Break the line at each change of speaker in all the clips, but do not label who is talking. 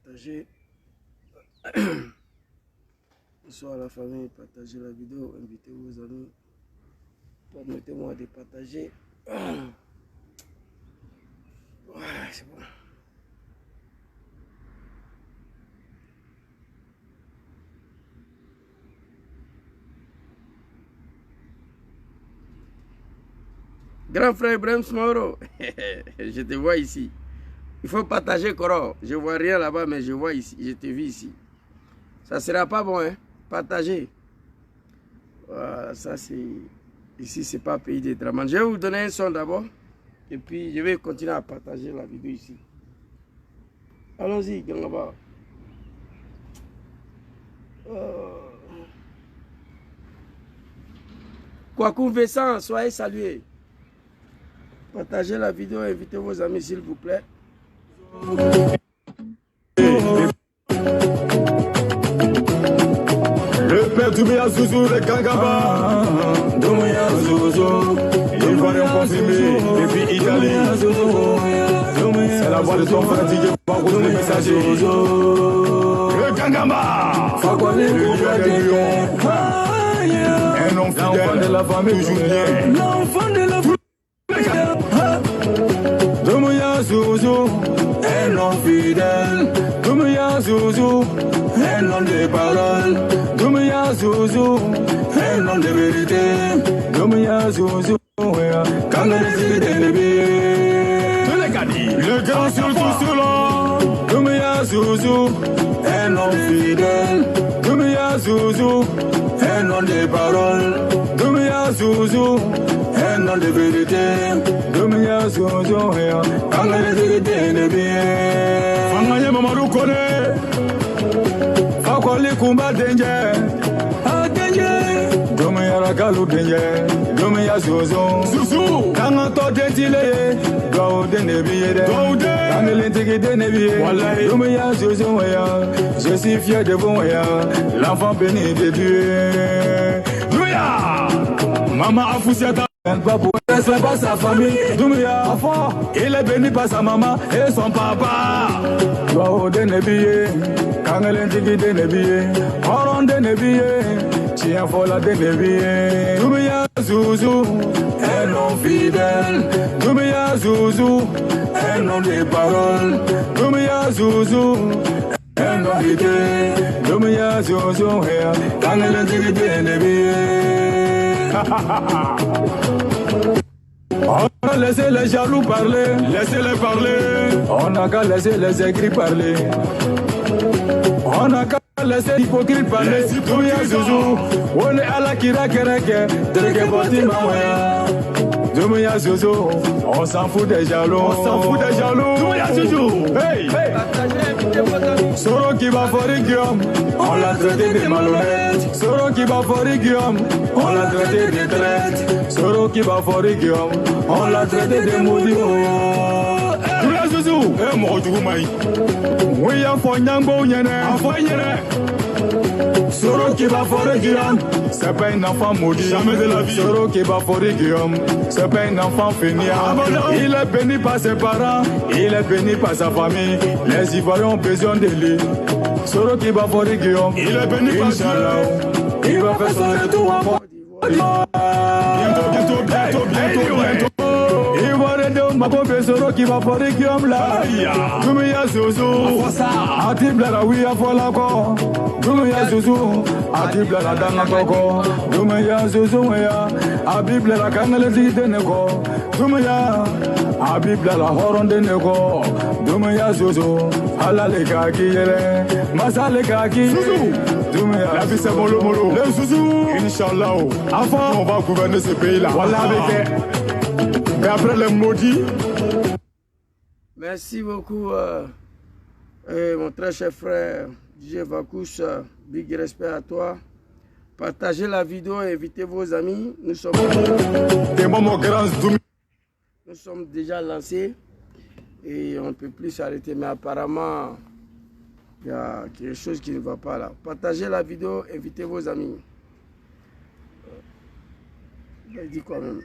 partagez. Bonsoir la famille, partagez la vidéo, invitez vos amis. Permettez-moi de partager. Ouais, c'est bon. Grand frère Ibrahim Smaoro, je te vois ici. Il faut partager, Koro. Je vois rien là-bas, mais je vois ici. Je te vis ici. Ça sera pas bon, hein? Partager. Voilà, ça c'est... Ici, c'est pas pays de drame. Je vais vous donner un son d'abord. Et puis, je vais continuer à partager la vidéo ici. Allons-y, Gangaba. Kwaku Vincent, soyez salués. Partagez la vidéo, invitez vos amis, s'il vous plaît.
Le père Doumbouya Zouzou, le Gangaba. Doumbouya Zouzou, il va rien confirmer depuis Italie. C'est la voix de ton frère Didier Barouz, le messager. Le Gangaba, le lion des lions. Un enfant de la famille, toujours bien. L'enfant de la famille. Doumbouya Zouzou, un homme fidèle. Doumbouya Zouzou, un homme de parole. Doumbouya Zouzou, un homme de vérité. Doumbouya Zouzou, quand le le grand surtout cela. Doumbouya Zouzou, un homme fidèle. Doumbouya Zouzou, un homme de parole. Doumbouya Zouzou, un homme de vérité. Doumbouya Zouzou, quand le vérité n'est bien. Fangaye Mamadou connaît. Fakoli Kumba Dengue. Ah Dengue. Doumbouya Rakalu Dengue. Doumbouya Zouzou. Zouzou. Kangato Dentile. Doumbouya Nebiye. Doumbouya. Kangelentiki Denebiye. Wallahi. Doumbouya Zouzou. Je suis fier de vous. L'enfant béni de Dieu. Doumbouya. Maman Afoussiata. C'est pas sa famille. Doumbouya, il est béni par sa maman et son papa. Doua de Nebiye, Kangelentiki de Nebiye, Oron de Nebiye, Chienfola de Nebiye. Doumbouya Zouzou, un homme fidèle. Doumbouya Zouzou, un homme de parole. Doumbouya Zouzou, un homme fidèle. Doumbouya Zouzou, Kangelentiki de Nebiye. On a laissé les jaloux parler, laissez-les parler. On n'a qu'à laisser les aigris parler. On n'a qu'à laisser les hypocrites parler. Doumbouya Zouzou, on est à la kira kereke, dereke boti mawaya. Doumbouya Zouzou, on s'en fout des jaloux. On s'en fout des jaloux. Doumbouya Zouzou, hey, hey. Soro qui va forer Guillaume, on l'a traité de malhonnête. Soro qui va forer Guillaume, on l'a traité de traite. Soro qui va forer Guillaume, on l'a traité de maudit. Doumbouya Zouzou, eh mon Djoumaï. Oui, à Fognambo Nyene, à Fognene. Soro qui va forer Guillaume, c'est pas un enfant maudit. Jamais de la vie. Soro qui va forer Guillaume, c'est pas un enfant fainéant. Il est béni par ses parents, il est béni par sa famille. Les Ivoiriens ont besoin de lui. Soro qui va forer Guillaume, il est béni par Dieu. Il va faire son retour en Côte d'Ivoire. Bientôt. Ma pauvre Soro qui va forer Guillaume là. Doumbouya Zouzou, Atibla oui à Folako. Doumbouya Zouzou, Atibla la dana koko. Doumbouya Zouzou Abibla la Kangelentiki de Neko. Doumbouya Abibla la Horon de Neko. Doumbouya Zouzou, Alale Kaki Yere, Masale Kaki. Doumbouya, la vie c'est mollo. Le Zouzou, Inch'Allah. Enfin, on va gouverner ce pays là. Voilà avec. Et après les maudits.
Merci beaucoup, mon très cher frère DJ Vakous. Big respect à toi. Partagez la vidéo et invitez vos amis. Nous sommes déjà lancés et on ne peut plus s'arrêter. Mais apparemment, il y a quelque chose qui ne va pas là. Partagez la vidéo, invitez vos amis. Il dit quoi même?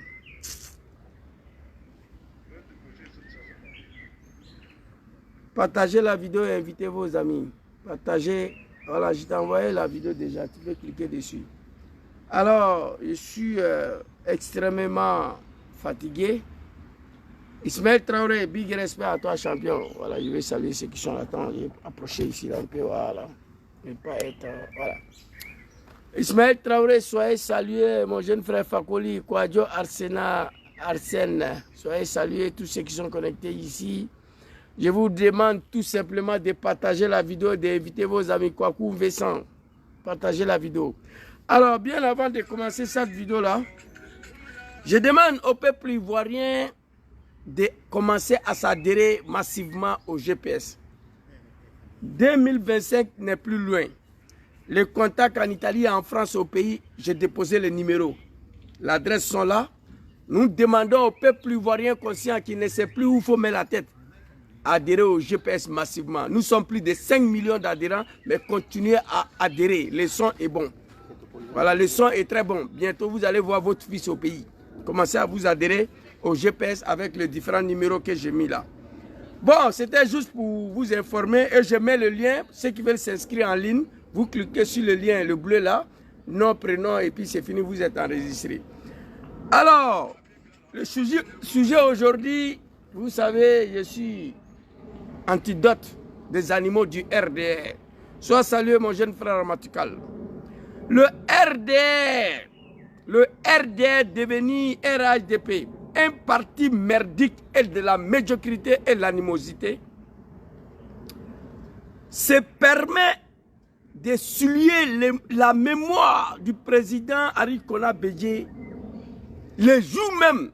Partagez la vidéo et invitez vos amis. Partagez. Voilà, je t'ai envoyé la vidéo déjà. Tu peux cliquer dessus. Alors, je suis extrêmement fatigué. Ismaël Traoré, big respect à toi, champion. Voilà, je vais saluer ceux qui sont là. Je vais approcher ici un peu. Voilà. Ne pas être. Voilà. Ismaël Traoré, soyez salués, mon jeune frère Fakoli, Kwadjo Arsène. Soyez salués, tous ceux qui sont connectés ici. Je vous demande tout simplement de partager la vidéo, d'inviter vos amis Kwaku Vincent. Partagez la vidéo. Alors, bien avant de commencer cette vidéo-là, je demande au peuple ivoirien de commencer à s'adhérer massivement au GPS. 2025 n'est plus loin. Les contacts en Italie, en France, au pays, j'ai déposé les numéros. L'adresse sont là. Nous demandons au peuple ivoirien conscient qui ne sait plus où il faut mettre la tête, adhérer au GPS massivement. Nous sommes plus de 5 millions d'adhérents, mais continuez à adhérer. Le son est bon. Voilà, le son est très bon. Bientôt, vous allez voir votre fils au pays. Commencez à vous adhérer au GPS avec les différents numéros que j'ai mis là. Bon, c'était juste pour vous informer et je mets le lien. Ceux qui veulent s'inscrire en ligne, vous cliquez sur le lien, le bleu là, nom, prénom et puis c'est fini, vous êtes enregistré. Alors, le sujet aujourd'hui, vous savez, je suis antidote des animaux du RDR. Sois salué mon jeune frère Ramatukal. Le RDR devenu RHDP, un parti merdique et de la médiocrité et de l'animosité, se permet de souiller la mémoire du président Arikona Bédié le jour même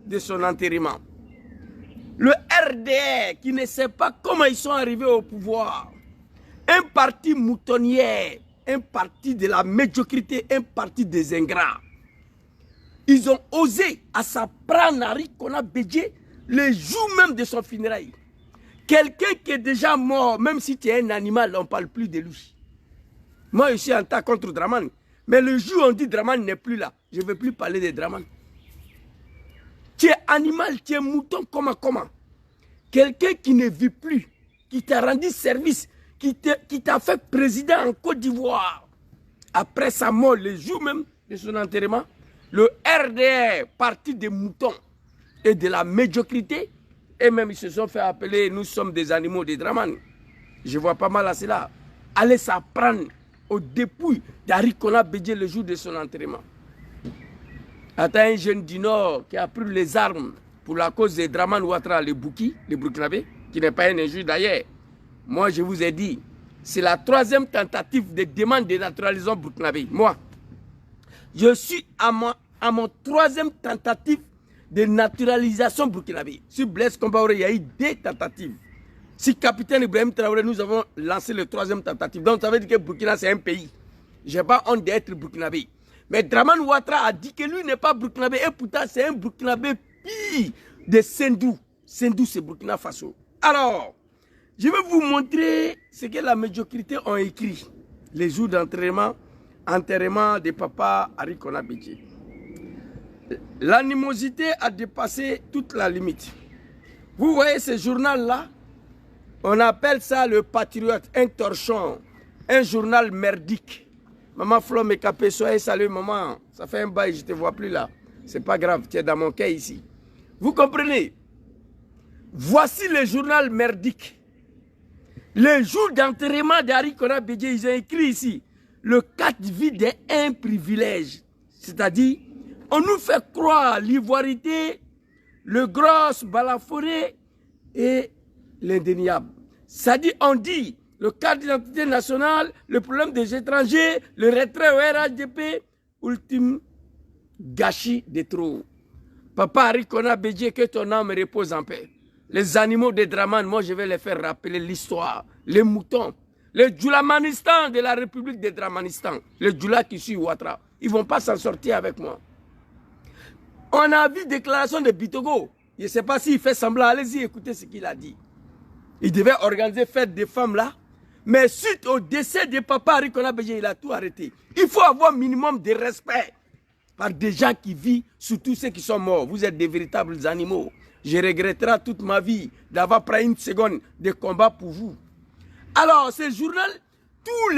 de son enterrement. Le RDR qui ne sait pas comment ils sont arrivés au pouvoir, un parti moutonnier, un parti de la médiocrité, un parti des ingrats. Ils ont osé à s'apprendre Arikona Bédié le jour même de son funérail. Quelqu'un qui est déjà mort, même si tu es un animal, on ne parle plus de lui. Moi, je suis en tas contre Dramane. Mais le jour où on dit Dramane n'est plus là, je ne veux plus parler de Dramane. Tu es animal, tu es mouton, comment? Quelqu'un qui ne vit plus, qui t'a rendu service, qui t'a fait président en Côte d'Ivoire. Après sa mort, le jour même de son enterrement, le RDR, parti des moutons et de la médiocrité, et même ils se sont fait appeler, nous sommes des animaux de Dramane. Je vois pas mal à cela. Allez s'apprendre au dépouille d'Arikona Bédié le jour de son enterrement. Attends, un jeune du Nord qui a pris les armes pour la cause de Dramane Ouattara, le Bouki, le Burkinabé, qui n'est pas un injure d'ailleurs. Moi, je vous ai dit, c'est la troisième tentative de demande de naturalisation burkinabé. Moi, je suis à mon troisième tentative de naturalisation burkinabé. Sur Blaise Compaoré, il y a eu 2 tentatives. Si capitaine Ibrahim Traoré, nous avons lancé le 3e tentative. Donc, ça veut dire que Burkina, c'est un pays. Je n'ai pas honte d'être burkinabé. Mais Dramane Ouattara a dit que lui n'est pas burkinabé. Et pourtant, c'est un burkinabé pire de Sendou. Sendou, c'est Burkina Faso. Alors, je vais vous montrer ce que la médiocrité ont écrit les jours d'enterrement de papa Arikona Bédié. L'animosité a dépassé toute la limite. Vous voyez ce journal-là? On appelle ça le Patriote, un torchon, un journal merdique. Maman Flo Mekapé, soyez saluée, maman. Ça fait un bail, je ne te vois plus là. C'est pas grave, tu es dans mon cœur ici. Vous comprenez? Voici le journal merdique. Le jour d'enterrement d'Arikona Bédié, ils ont écrit ici le 4 vie d'un privilège. C'est-à-dire, on nous fait croire l'ivoirité, le gros balaforé et l'indéniable. C'est-à-dire, on dit le carte d'identité nationale, le problème des étrangers, le retrait au RHDP, ultime gâchis de trop. Papa Arikona Bédié, que ton âme repose en paix. Les animaux de Dramane, moi je vais les faire rappeler l'histoire. Les moutons, le Djoulamanistan de la République de Dramanistan, le Djoula qui suit Ouattara, ils ne vont pas s'en sortir avec moi. On a vu déclaration de Bitogo. Je ne sais pas s'il fait semblant, allez-y écoutez ce qu'il a dit. Il devait organiser fête des femmes là. Mais suite au décès de papa Arikona Bédié, il a tout arrêté. Il faut avoir un minimum de respect par des gens qui vivent, surtout ceux qui sont morts. Vous êtes des véritables animaux. Je regretterai toute ma vie d'avoir pris une seconde de combat pour vous. Alors, ce journal, tout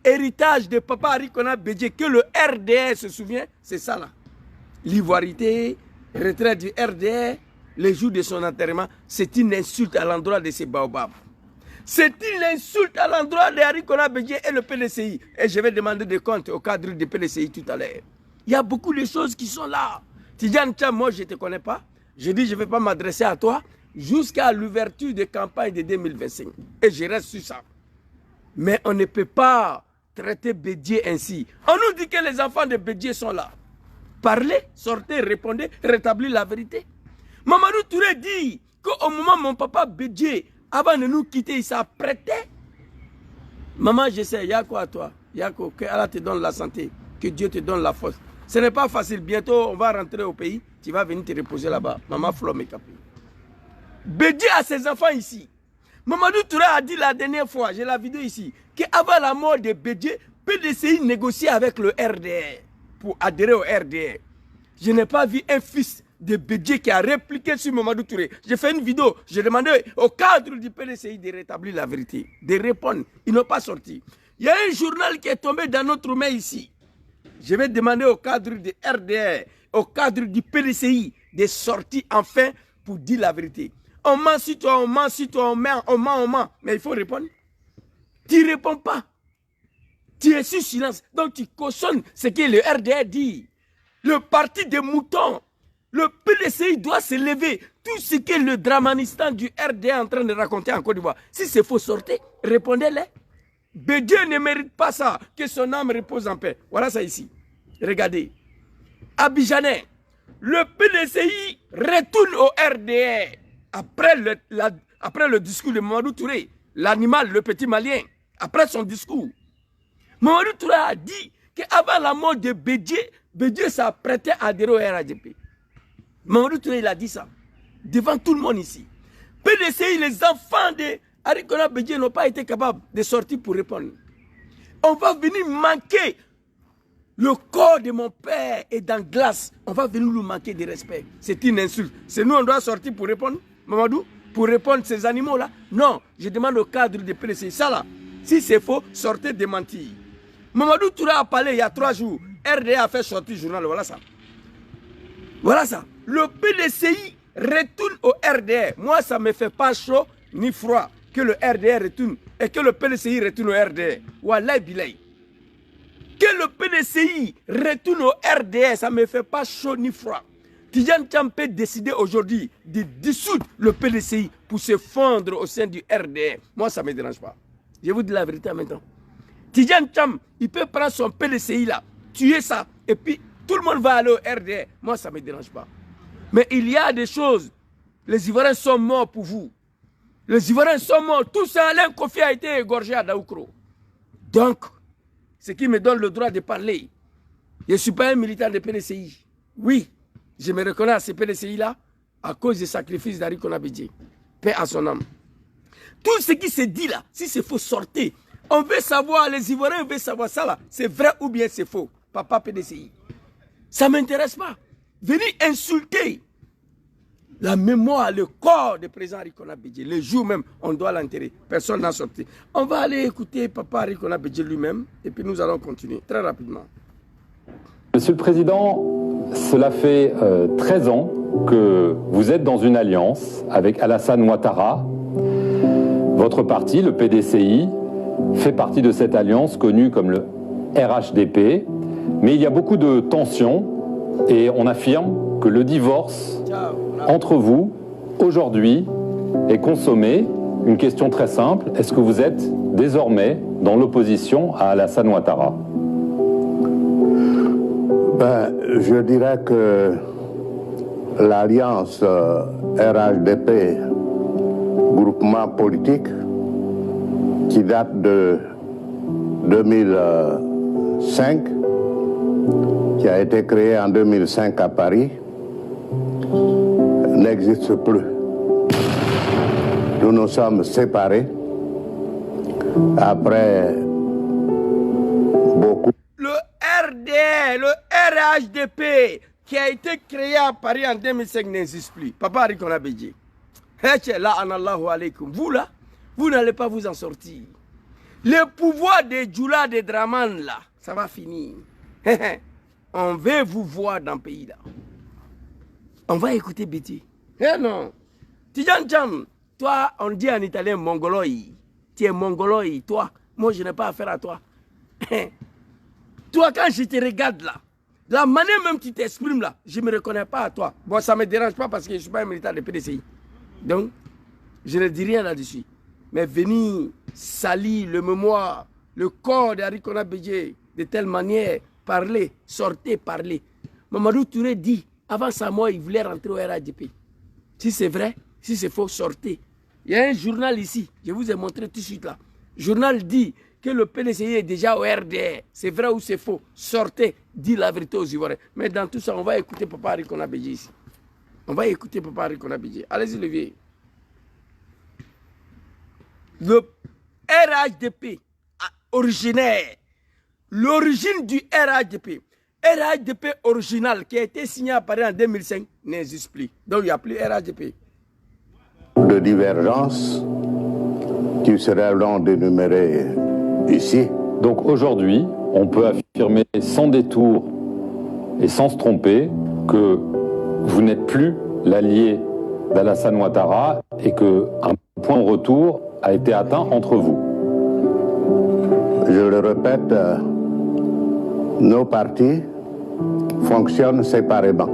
l'héritage de Papa Arikona Bédié, que le RDR se souvient, c'est ça là. L'ivoirité, retraite du RDR, les jours de son enterrement, c'est une insulte à l'endroit de ces baobabs. C'est une insulte à l'endroit de Arikona Bédié et le PDCI. Et je vais demander des comptes au cadre du PDCI tout à l'heure. Il y a beaucoup de choses qui sont là. Tidjane Tcham, moi je ne te connais pas. Je dis je ne vais pas m'adresser à toi jusqu'à l'ouverture des campagnes de 2025. Et je reste sur ça. Mais on ne peut pas traiter Bédié ainsi. On nous dit que les enfants de Bédié sont là. Parlez, sortez, répondez, rétablir la vérité. Mamadou Touré dit qu'au moment où mon papa Bédié, avant de nous quitter, il s'apprêtait. Maman, je sais, il y a quoi à toi? Il y a quoi? Que Allah te donne la santé, que Dieu te donne la force. Ce n'est pas facile. Bientôt, on va rentrer au pays. Tu vas venir te reposer là-bas. Maman Flo Mekapé. Bédié a ses enfants ici. Mamadou Touré a dit la dernière fois, j'ai la vidéo ici, qu'avant la mort de Bédié, PDCI négocier avec le RDR pour adhérer au RDR. Je n'ai pas vu un fils de Bédié qui a répliqué sur Mamadou Touré. J'ai fait une vidéo, j'ai demandé au cadre du PDCI de rétablir la vérité, de répondre. Ils n'ont pas sorti. Il y a un journal qui est tombé dans notre main ici. Je vais demander au cadre du RDR, au cadre du PDCI, de sortir enfin pour dire la vérité. On ment sur toi, on ment sur toi, on ment. Mais il faut répondre. Tu ne réponds pas. Tu es sur silence. Donc tu cautionnes ce que le RDR dit. Le parti des moutons. Le PDCI doit se lever. Tout ce que le dramanistan du RDR est en train de raconter en Côte d'Ivoire. Si c'est faux, sortez. Répondez-les. Bédié ne mérite pas ça. Que son âme repose en paix. Voilà ça ici. Regardez. Abidjanais. Le PDCI retourne au RDR. Après le discours de Mamadou Touré, l'animal, le petit malien, après son discours, Mamadou Touré a dit qu'avant la mort de Bédié, Bédié s'apprêtait à adhérer au RADP. Mamadou Touré, il a dit ça, devant tout le monde ici. PDCI, les enfants de Arikona Bédié n'ont pas été capables de sortir pour répondre. On va venir manquer le corps de mon père est dans glace. On va venir lui manquer de respect. C'est une insulte. C'est nous, on doit sortir pour répondre. Mamadou, pour répondre à ces animaux-là? Non, je demande au cadre de PDCI. Ça là, si c'est faux, sortez démentir. Mamadou Touré a parlé il y a 3 jours. RDA a fait sortir le journal, voilà ça. Voilà ça. Le PDCI retourne au RDR. Moi, ça ne me fait pas chaud ni froid que le RDR retourne et que le PDCI retourne au RDR. Wallahi bilay. Que le PDCI retourne au RDR, ça ne me fait pas chaud ni froid. Tidjane Tcham peut décider aujourd'hui de dissoudre le PDCI pour se fondre au sein du RDR. Moi, ça ne me dérange pas. Je vous dis la vérité maintenant. Tidjane Tcham, il peut prendre son PDCI là, tuer ça, et puis tout le monde va aller au RDR. Moi, ça ne me dérange pas. Mais il y a des choses. Les Ivoiriens sont morts pour vous. Les Ivoiriens sont morts. Tout ça, Alain Kofi a été égorgé à Daoukro. Donc, ce qui me donne le droit de parler. Je ne suis pas un militant de PDCI. Oui, je me reconnais à ce PDCI-là à cause des sacrifices d'Arikona Bédié. Paix à son âme. Tout ce qui se dit là, si c'est faux, sortez. On veut savoir, les Ivoiriens veulent savoir ça là. C'est vrai ou bien c'est faux. Papa PDCI. Ça ne m'intéresse pas. Venez insulter la mémoire, le corps du président Arikona Bédié. Le jour même, on doit l'enterrer. Personne n'a sorti. On va aller écouter Papa Arikona Bédié lui-même et puis nous allons continuer très rapidement.
Monsieur le Président, cela fait 13 ans que vous êtes dans une alliance avec Alassane Ouattara. Votre parti, le PDCI, fait partie de cette alliance connue comme le RHDP. Mais il y a beaucoup de tensions et on affirme que le divorce entre vous, aujourd'hui, est consommé. Une question très simple, est-ce que vous êtes désormais dans l'opposition à Alassane Ouattara?
Je dirais que l'alliance RHDP, groupement politique, qui date de 2005, qui a été créé en 2005 à Paris, n'existe plus. Nous nous sommes séparés après beaucoup.
Le RDR, le RHDP, qui a été créé à Paris en 2005 n'existe plus. Papa Harry Bédié. Vous là, vous n'allez pas vous en sortir. Le pouvoir des Djoula, des Draman là, ça va finir. On veut vous voir dans le pays là. On va écouter Bédié. Eh non. Tidjan Cham, toi, on dit en italien mongoloi. Tu es mongoloi, toi. Moi, je n'ai pas affaire à toi. Toi, quand je te regarde là, la manière même que tu t'exprimes là, je ne me reconnais pas à toi. Bon, ça ne me dérange pas parce que je ne suis pas un militant de PDCI. Donc, je ne dis rien là-dessus. Mais venir salir le mémoire, le corps d'Harry Bédié de telle manière, parler, sortez, parler. Mamadou Touré dit, avant sa mort, il voulait rentrer au RADP. Si c'est vrai, si c'est faux, sortez. Il y a un journal ici, je vous ai montré tout de suite là. Le journal dit que le PDCI est déjà au RDR. C'est vrai ou c'est faux? Sortez, dit la vérité aux Ivoiriens. Mais dans tout ça, on va écouter Papa Harry Bédié ici. On va écouter Papa Harry Bédié. Allez-y, le vieux. Le RHDP originaire, l'origine du RHDP original qui a été signé à Paris en 2005 n'existe plus. Donc il n'y a plus RHDP.
De divergence qui seraient long d'énumérer ici.
Donc aujourd'hui, on peut affirmer sans détour et sans se tromper que vous n'êtes plus l'allié d'Alassane Ouattara et qu'un point de retour a été atteint entre vous.
Je le répète, nos partis fonctionnent séparément,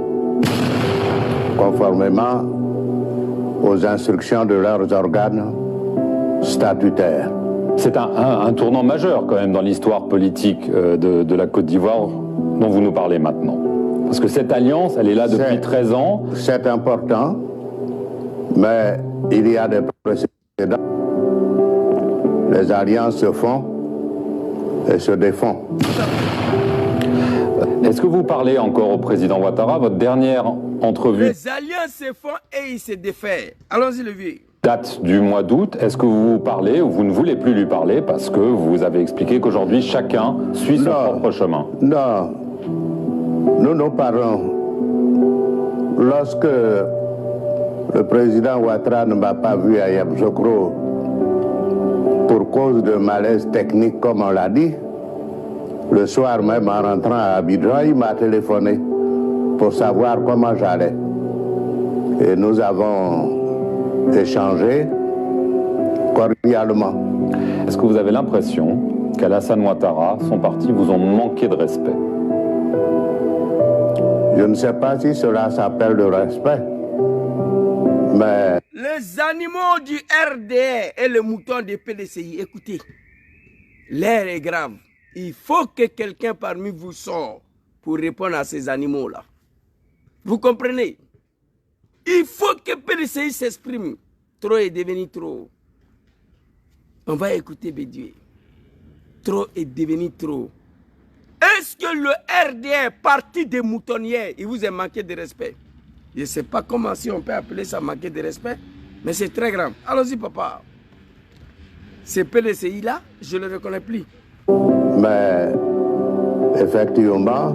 conformément aux instructions de leurs organes statutaires.
C'est un tournant majeur quand même dans l'histoire politique de la Côte d'Ivoire dont vous nous parlez maintenant. Parce que cette alliance, elle est là depuis 13 ans.
C'est important, mais il y a des précédents. Les alliances se font et se défont.
Est-ce que vous parlez encore au président Ouattara? Votre dernière entrevue...
Les alliances se font et ils se défont. Allons-y, le vieux.
Date du mois d'août. Est-ce que vous parlez ou vous ne voulez plus lui parler parce que vous avez expliqué qu'aujourd'hui, chacun suit son propre chemin?
Non. Nous parlons. Lorsque le président Ouattara ne m'a pas vu à Yamoussoukro pour cause de malaise technique, comme on l'a dit, le soir même en rentrant à Abidjan, il m'a téléphoné pour savoir comment j'allais. Et nous avons échangé cordialement.
Est-ce que vous avez l'impression qu'Alassane Ouattara, son parti, vous ont manqué de respect?
Je ne sais pas si cela s'appelle le respect, mais...
Les animaux du RDR et les moutons des PDCI, écoutez, l'air est grave. Il faut que quelqu'un parmi vous sorte pour répondre à ces animaux-là. Vous comprenez? Il faut que PDCI s'exprime. Trop est devenu trop. On va écouter Bédié. Trop est devenu trop. Est-ce que le RDR, parti des moutonnières, il vous a manqué de respect? Je ne sais pas comment si on peut appeler ça manquer de respect, mais c'est très grave. Allons-y, papa. Ces PDCI-là, je ne le reconnais plus.
Mais effectivement,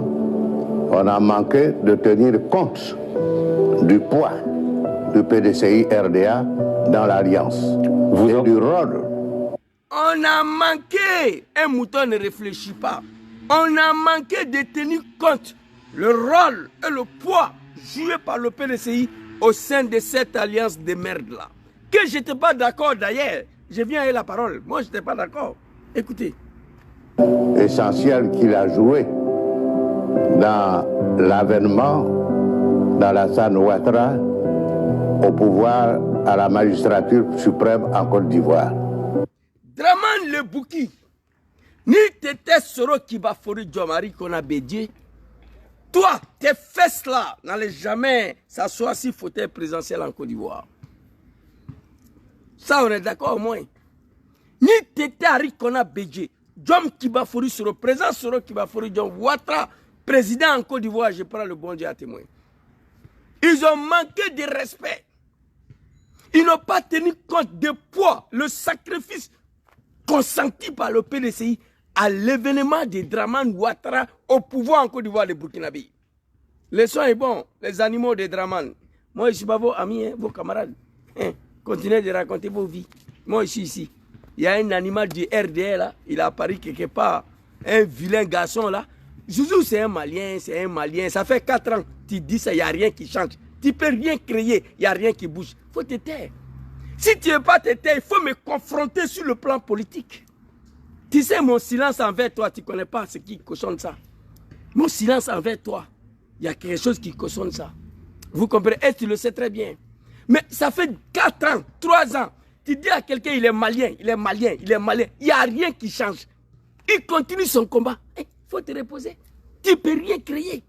on a manqué de tenir compte du poids du PDCI RDA dans l'Alliance et du rôle.
On a manqué, un mouton ne réfléchit pas. On a manqué de tenir compte le rôle et le poids joué par le PDCI au sein de cette alliance de merde-là. Que je n'étais pas d'accord d'ailleurs, je viens avec la parole. Moi, je n'étais pas d'accord. Écoutez.
Essentiel qu'il a joué dans l'avènement d'Alassane Ouattara au pouvoir à la magistrature suprême en Côte d'Ivoire.
Draman le Bouki, ni Tété Soro Kibafori Djomari Bédié, toi, tes fesses là n'allaient jamais s'asseoir si fauteuil présidentiel en Côte d'Ivoire. Ça, on est d'accord au moins. Ni Tété Harry Bédié, Djom Kibafori Soro, président Soro Kibafori Djom Ouattara, président en Côte d'Ivoire, je prends le bon Dieu à témoin. Ils ont manqué de respect. Ils n'ont pas tenu compte du poids, le sacrifice consenti par le PDCI à l'événement de Draman Ouattara au pouvoir en Côte d'Ivoire de Burkinabé. Le son est bon, les animaux de Draman. Moi, je ne suis pas vos amis, hein, vos camarades. Hein, continuez de raconter vos vies. Moi, je suis ici. Il y a un animal du RDR là, il a apparu quelque part. Un vilain garçon là. Zouzou, c'est un Malien, Ça fait 4 ans, tu dis ça, il n'y a rien qui change. Tu ne peux rien créer, il n'y a rien qui bouge. Il faut te taire. Si tu ne veux pas te taire, il faut me confronter sur le plan politique. Tu sais, mon silence envers toi, tu ne connais pas ce qui cautionne ça. Mon silence envers toi, il y a quelque chose qui cautionne ça. Vous comprenez? Et tu le sais très bien. Mais ça fait 4 ans, 3 ans. Tu dis à quelqu'un, il est malien. Il n'y a rien qui change. Il continue son combat. Il faut te reposer. Tu ne peux rien créer.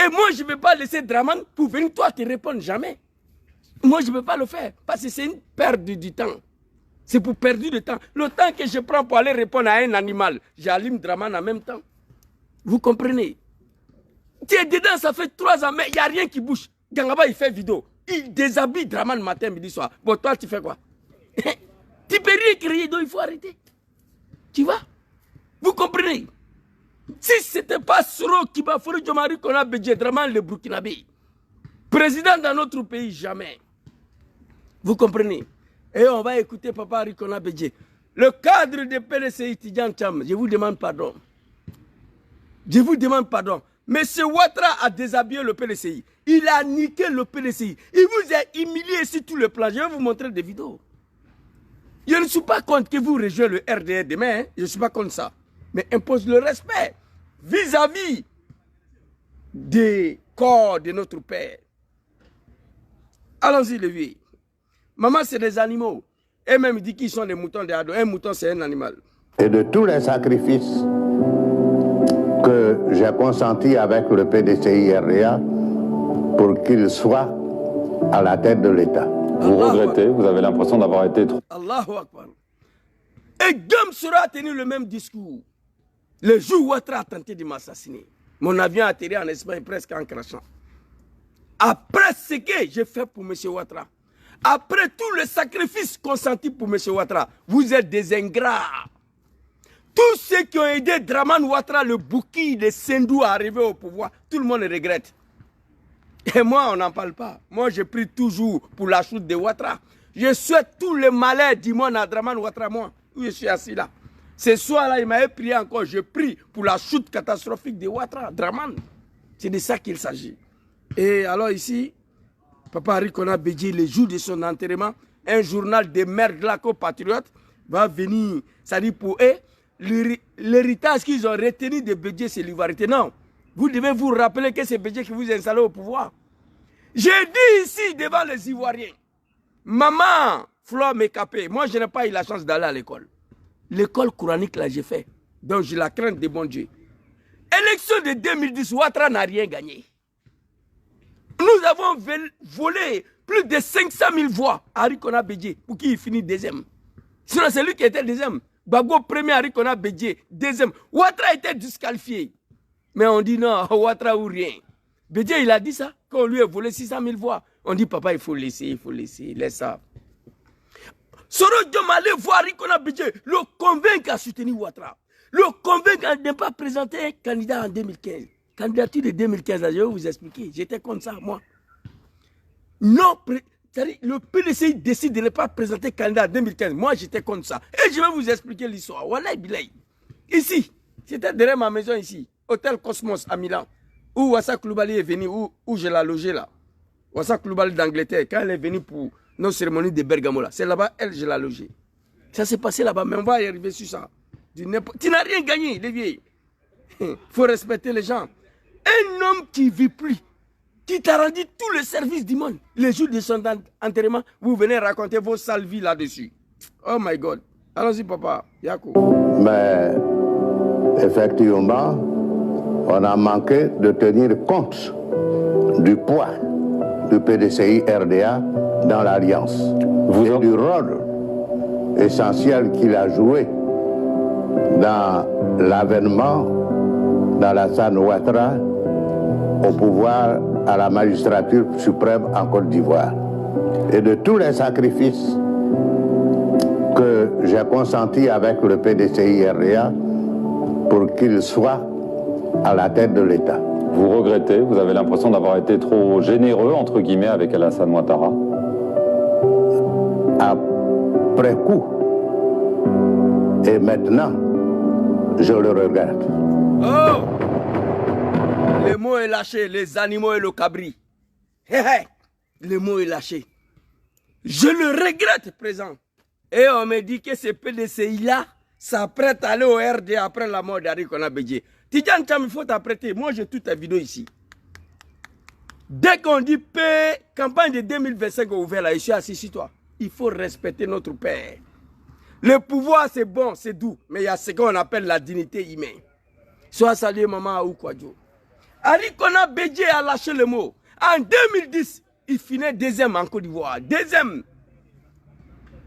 Et moi, je ne vais pas laisser Draman pour venir toi te répondre jamais. Moi, je ne peux pas le faire. Parce que c'est une perte du temps. C'est pour perdre du temps. Le temps que je prends pour aller répondre à un animal, j'allume Draman en même temps. Vous comprenez? Tu es dedans, ça fait 3 ans, mais il n'y a rien qui bouge. Gangaba, il fait vidéo. Il déshabille Draman matin, midi, soir. Bon, toi, tu fais quoi? Tu peux rien créer, donc il faut arrêter. Tu vois? Vous comprenez? Si ce n'était pas Soro Kibaforo Djomari qu'on a bédié, Draman le Burkinabé, président dans notre pays, jamais. Vous comprenez? Et on va écouter Papa Rikona Bédié. Le cadre de PDCI Tidjan Cham, je vous demande pardon. Je vous demande pardon. Monsieur Ouattara a déshabillé le PDCI. Il a niqué le PDCI. Il vous a humilié sur tout le plan. Je vais vous montrer des vidéos. Je ne suis pas contre que vous rejoignez le RDR demain. Hein. Je ne suis pas contre ça. Mais impose le respect vis-à-vis des corps de notre père. Allons-y, les vieux. Maman, c'est des animaux. Et même dit qu'ils sont des moutons de Ado. Un mouton, c'est un animal.
Et de tous les sacrifices que j'ai consentis avec le PDCI RDA pour qu'il soit à la tête de l'État.
Vous regrettez, vous avez l'impression d'avoir été trop...
Allahu Akbar. Et Gam sera tenu le même discours. Le jour où Ouattara a tenté de m'assassiner, mon avion a atterri en Espagne presque en crachant. Après ce que j'ai fait pour M. Ouattara, après tout le sacrifice consenti pour M. Ouattara, vous êtes des ingrats. Tous ceux qui ont aidé Draman Ouattara, le Bouki, le Sendou à arriver au pouvoir, tout le monde le regrette. Et moi, on n'en parle pas. Moi, je prie toujours pour la chute de Ouattara. Je souhaite tous les malheurs du monde à Draman Ouattara, moi, où je suis assis là. Ce soir-là, il m'avait prié encore. Je prie pour la chute catastrophique de Ouattara, Draman. C'est de ça qu'il s'agit. Et alors ici, Papa Rikona Bédié, le jour de son enterrement, un journal de merde là, patriote, va venir, ça dit pour eux, l'héritage qu'ils ont retenu de Bédié, c'est l'ivoirité. Non, vous devez vous rappeler que c'est Bédié qui vous a installé au pouvoir. J'ai dit ici, devant les Ivoiriens, maman, Flore Mekapé, moi je n'ai pas eu la chance d'aller à l'école. L'école coranique là, j'ai fait. Donc j'ai la crainte de bon Dieu. Élection de 2010, Ouattara n'a rien gagné. Nous avons volé plus de 500 000 voix à Rikona Bédié pour qu'il finisse deuxième. Sinon, c'est lui qui était deuxième. Bago premier, Rikona Bédié deuxième. Ouattara était disqualifié. Mais on dit non, Ouattara ou rien. Bédié, il a dit ça, qu'on lui a volé 600 000 voix. On dit, papa, il faut laisser, laisse ça. Soro Diom allait voir Rikona Bédié, le convaincre à soutenir Ouattara. Le convaincre à ne pas présenter un candidat en 2015. Candidature de 2015, là, je vais vous expliquer. J'étais comme ça, moi. Non, le PDCI décide de ne pas présenter candidat en 2015. Moi, j'étais comme ça. Et je vais vous expliquer l'histoire. Wallahi Bilay. Ici, c'était derrière ma maison ici, Hôtel Cosmos à Milan, où Wassa Koulibaly est venu, où je l'ai logé là. Wassa Koulibaly d'Angleterre, quand elle est venue pour nos cérémonies de Bergamo là, c'est là-bas, elle, je l'ai logé. Ça s'est passé là-bas, mais on va y arriver sur ça. Tu n'as rien gagné, les vieilles. Il faut respecter les gens. Un homme qui ne vit plus, qui t'a rendu tout le service du monde. Les jours de son enterrement, vous venez raconter vos sales vies là-dessus. Oh my God. Allons-y, papa. Yakou.
Mais effectivement, on a manqué de tenir compte du poids du PDCI RDA dans l'Alliance. Et du rôle essentiel qu'il a joué dans l'avènement d'Alassane Ouattara au pouvoir à la magistrature suprême en Côte d'Ivoire. Et de tous les sacrifices que j'ai consentis avec le PDCI RDA pour qu'il soit à la tête de l'État.
vous regrettez, vous avez l'impression d'avoir été trop généreux, entre guillemets, avec Alassane Ouattara?
Après coup. Et maintenant, je le regrette.
Oh! Le mot est lâché, les animaux et le cabri. Le mot est lâché. Je le regrette, présent. Et on me dit que ce PDCI-là s'apprête à aller au RD après la mort d'Arikona Bédié. Tidjane Cham, il faut t'apprêter. Moi, j'ai toutes tes vidéos ici. Dès qu'on dit paix, campagne de 2025 ouverte là, je suis assis sur toi. Il faut respecter notre père. Le pouvoir, c'est bon, c'est doux, mais il y a ce qu'on appelle la dignité humaine. Sois salué, maman Aou Kwadjo. Arikona Bédié a lâché le mot. En 2010, il finit deuxième en Côte d'Ivoire. Deuxième.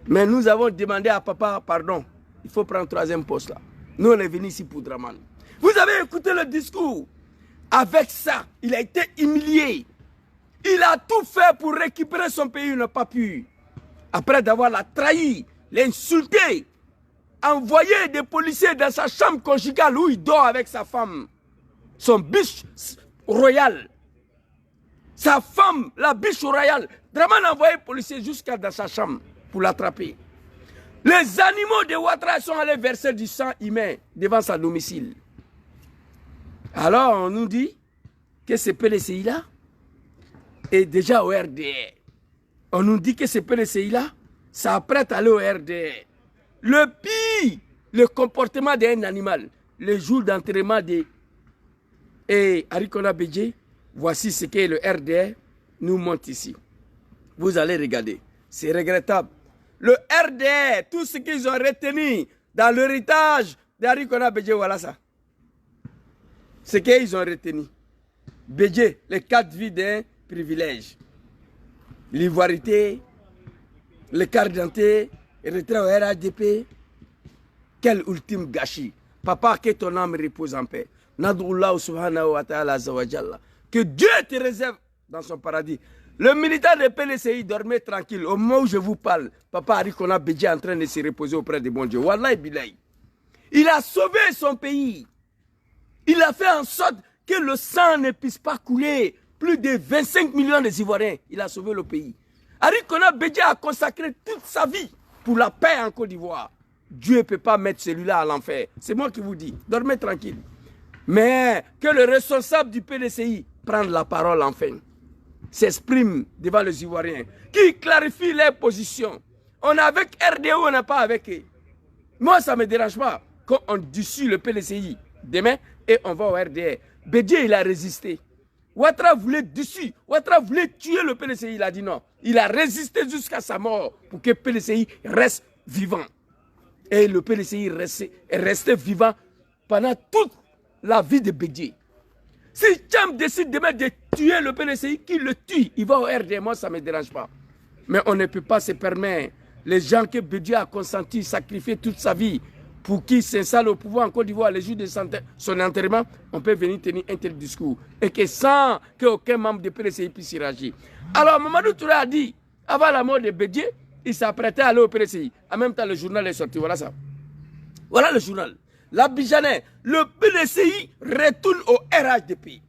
Mais nous avons demandé à papa, pardon, il faut prendre troisième poste là. Nous, on est venus ici pour Draman. Vous avez écouté le discours. Avec ça, il a été humilié. Il a tout fait pour récupérer son pays, il n'a pas pu. Après d'avoir la trahi, l'insulté, envoyé des policiers dans sa chambre conjugale où il dort avec sa femme, son biche royal. Sa femme, la biche royale. Draman a envoyé les policiers jusqu'à dans sa chambre pour l'attraper. Les animaux de Ouattara sont allés verser du sang humain devant sa domicile. Alors on nous dit que ce PDCI-là est déjà au RDR. On nous dit que ce PDCI-là s'apprête à aller au RDR. Le pire, le comportement d'un animal, le jour d'enterrement de Arikona Bédié, voici ce que le RDR nous montre ici. Vous allez regarder. C'est regrettable. Le RDR, tout ce qu'ils ont retenu dans l'héritage d'Arikona Bédié, voilà ça. Ce qu'ils ont retenu. Bédié, les 4 vies d'un privilège. L'ivoirité, le carte d'identité, retrait au RADP. Quel ultime gâchis. Papa, que ton âme repose en paix. Nadrullah subhanahu wa ta'ala zawajalla. Que Dieu te réserve dans son paradis. Le militaire de PDCI dormait tranquille. Au moment où je vous parle, papa Arikona Bédié est en train de se reposer auprès de bon Dieu. Wallahi billahi. Il a sauvé son pays. Il a fait en sorte que le sang ne puisse pas couler. Plus de 25 millions d'Ivoiriens. Il a sauvé le pays. Arikona Bédié a consacré toute sa vie pour la paix en Côte d'Ivoire. Dieu ne peut pas mettre celui-là à l'enfer. C'est moi qui vous dis. Dormez tranquille. Mais que le responsable du PDCI prenne la parole enfin. S'exprime devant les Ivoiriens. Qui clarifie leurs positions. On est avec RDO, on n'est pas avec eux. Moi, ça ne me dérange pas. Quand on dissout le PDCI demain et on va au RDR. Bédié, il a résisté. Ouattara voulait dissoudre. Ouattara voulait tuer le PDCI. Il a dit non. Il a résisté jusqu'à sa mort pour que le PDCI reste vivant. Et le PDCI est resté vivant pendant toute la vie de Bédié. Si Cham décide demain de tuer le PDCI, qu'il le tue, il va au RDR. Moi, ça ne me dérange pas. Mais on ne peut pas se permettre. Les gens que Bédié a consenti, sacrifier toute sa vie pour qu'il s'installe au pouvoir en Côte d'Ivoire le jour de son enterrement, on peut venir tenir un tel discours. Et que sans qu'aucun membre de PDCI puisse y réagir. Alors, Mamadou Touré a dit, avant la mort de Bédié, il s'apprêtait à aller au PDCI. En même temps, le journal est sorti. Voilà ça. Voilà le journal. L'Abidjanais, le PDCI retourne au RHDP.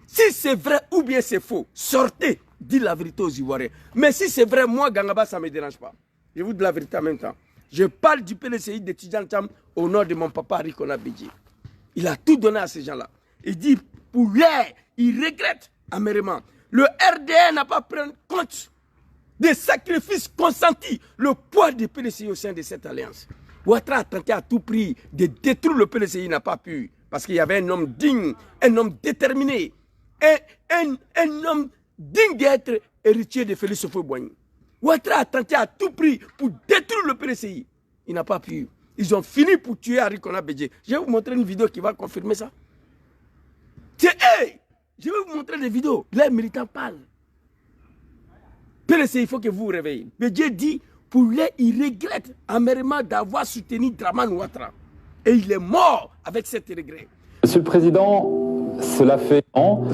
Si c'est vrai ou bien c'est faux, sortez, dites la vérité aux Ivoiriens. Mais si c'est vrai, moi, Gangaba, ça ne me dérange pas. Je vous dis la vérité en même temps. Je parle du PDCI de Tidjane Cham au nom de mon papa Arikona Bédié. Il a tout donné à ces gens-là. Il dit, pour l'air, il regrette amèrement. Le RDR n'a pas pris compte des sacrifices consentis, le poids du PDCI au sein de cette alliance. Ouattara a tenté à tout prix de détruire le PDCI, il n'a pas pu. Parce qu'il y avait un homme digne, un homme déterminé, un homme digne d'être héritier de Félix Houphouët-Boigny. Ouattara a tenté à tout prix pour détruire le PDCI. Il n'a pas pu. Ils ont fini pour tuer Arikona Bédié. Je vais vous montrer une vidéo qui va confirmer ça. Hey, je vais vous montrer des vidéos. Les militants parlent. PDCI, il faut que vous vous réveillez. Bédié dit, pour lui, il regrette amèrement d'avoir soutenu Draman Ouattara. Et il est mort avec cet regret.
Monsieur le Président, cela fait an.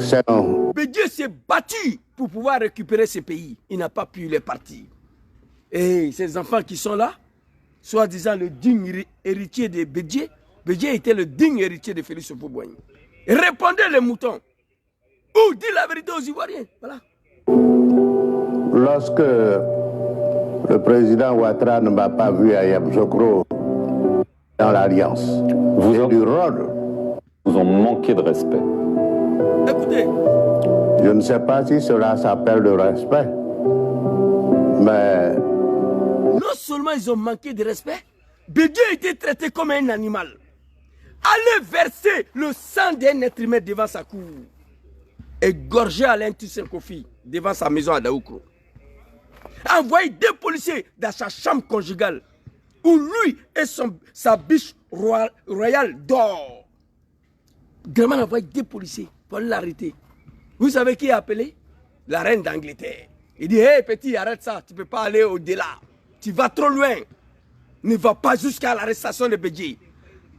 Bédié s'est battu pour pouvoir récupérer ce pays. Il n'a pas pu les partir. Et ces enfants qui sont là, soi-disant le digne héritier de Bédié, Bédié était le digne héritier de Félix Houphouët-Boigny. Répondez les moutons. Ou dis la vérité aux Ivoiriens. Voilà.
Lorsque le président Ouattara ne m'a pas vu à Yamoussoukro dans l'Alliance, du rôle.
Vous en manquez de respect.
Écoutez.
Je ne sais pas si cela s'appelle le respect, mais...
Non seulement ils ont manqué de respect, Bédié a été traité comme un animal. Allez verser le sang d'un être humain devant sa cour. Égorger Alain Toussaint Kofi devant sa maison à Daoukro. Envoyer 2 policiers dans sa chambre conjugale où lui et sa biche royale dort. Gramman a envoyé 2 policiers pour l'arrêter. Vous savez qui a appelé? La reine d'Angleterre. Il dit, hé petit, arrête ça, tu ne peux pas aller au-delà. Tu vas trop loin. Ne va pas jusqu'à l'arrestation de Bédié.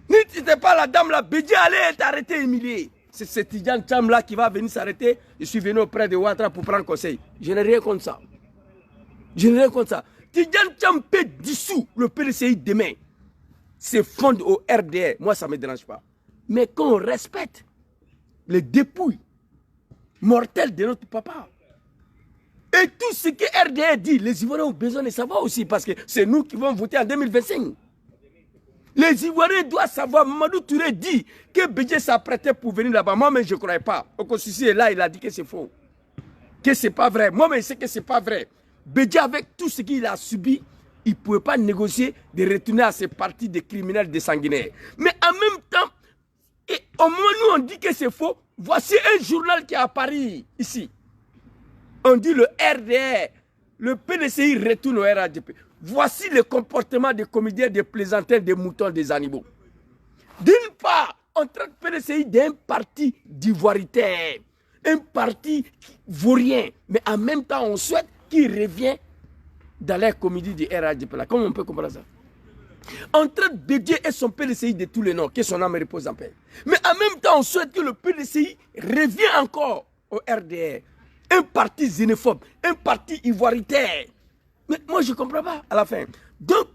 Ne t'étais pas la dame là, Bédié allait t'arrêter humilié. C'est ce Tidjane Cham là qui va venir s'arrêter. Je suis venu auprès de Ouattara pour prendre conseil. Je n'ai rien contre ça. Je n'ai rien contre ça. Tidjane Cham peut dissoudre le PDCI demain. Se fonde au RDR. Moi, ça ne me dérange pas. Mais qu'on respecte les dépouilles mortelles de notre papa. Et tout ce que RDR dit, les Ivoiriens ont besoin de savoir aussi, parce que c'est nous qui vont voter en 2025. Les Ivoiriens doivent savoir. Mamadou Touré dit que Bédié s'apprêtait pour venir là-bas. Moi-même, je ne croyais pas. Okosussi est là, il a dit que c'est faux. Que ce n'est pas vrai. Moi-même, je sais que ce n'est pas vrai. Bédié, avec tout ce qu'il a subi, il ne pouvait pas négocier de retourner à ses partis de criminels, de sanguinaires. Mais en même temps, et au moment où on dit que c'est faux, voici un journal qui est à Paris, ici. On dit le RDR, le PDCI retourne au RADP. Voici le comportement des comédiens, des plaisantins, des moutons, des animaux. D'une part, on traite PDCI d'un parti d'ivoiritaire, un parti vaurien, mais en même temps, on souhaite qu'il revienne dans la comédie du RADP. Comment on peut comprendre ça? On traite Bédié et son PDCI de tous les noms, que son âme repose en paix. Mais en même temps, on souhaite que le PDCI revienne encore au RDR. Un parti xénophobe, un parti ivoiritaire. Mais moi, je ne comprends pas à la fin. Donc,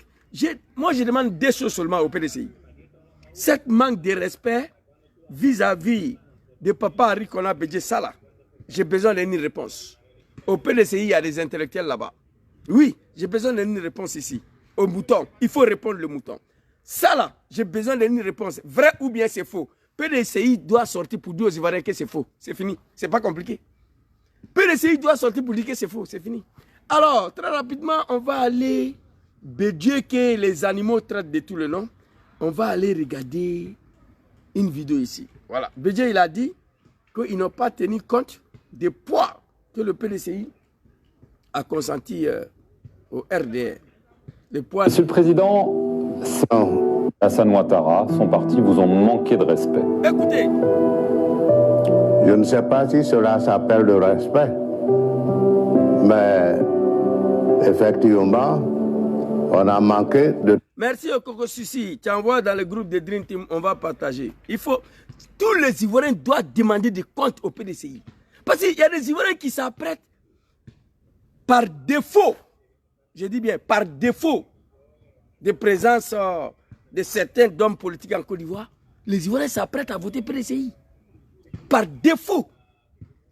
moi, je demande 2 choses seulement au PDCI. Cette manque de respect vis-à-vis de papa Henri Konan Bédié Sala, j'ai besoin d'une réponse. Au PDCI, il y a des intellectuels là-bas. Oui, j'ai besoin d'une réponse ici. Au mouton, il faut répondre le mouton. Ça là, j'ai besoin d'une réponse. Vrai ou bien c'est faux. PDCI doit sortir pour dire aux Ivoiriens que c'est faux. C'est fini. C'est pas compliqué. PDCI doit sortir pour dire que c'est faux. C'est fini. Alors, très rapidement, on va aller, Bédié que les animaux traitent de tous les noms, on va aller regarder une vidéo ici. Voilà. Bédié, il a dit qu'ils n'ont pas tenu compte des poids que le PDCI a consenti au RDR.
Monsieur le Président, Alassane Ouattara, son parti, vous ont manqué de respect.
Écoutez.
Je ne sais pas si cela s'appelle le respect, mais effectivement, on a manqué de...
Merci au Okosussi. Tu envoies dans le groupe de Dream Team, on va partager. Il faut... Tous les Ivoiriens doivent demander des comptes au PDCI. Parce qu'il y a des Ivoiriens qui s'apprêtent par défaut, je dis bien par défaut de présence de certains hommes politiques en Côte d'Ivoire, les Ivoiriens s'apprêtent à voter PDCI. Par défaut.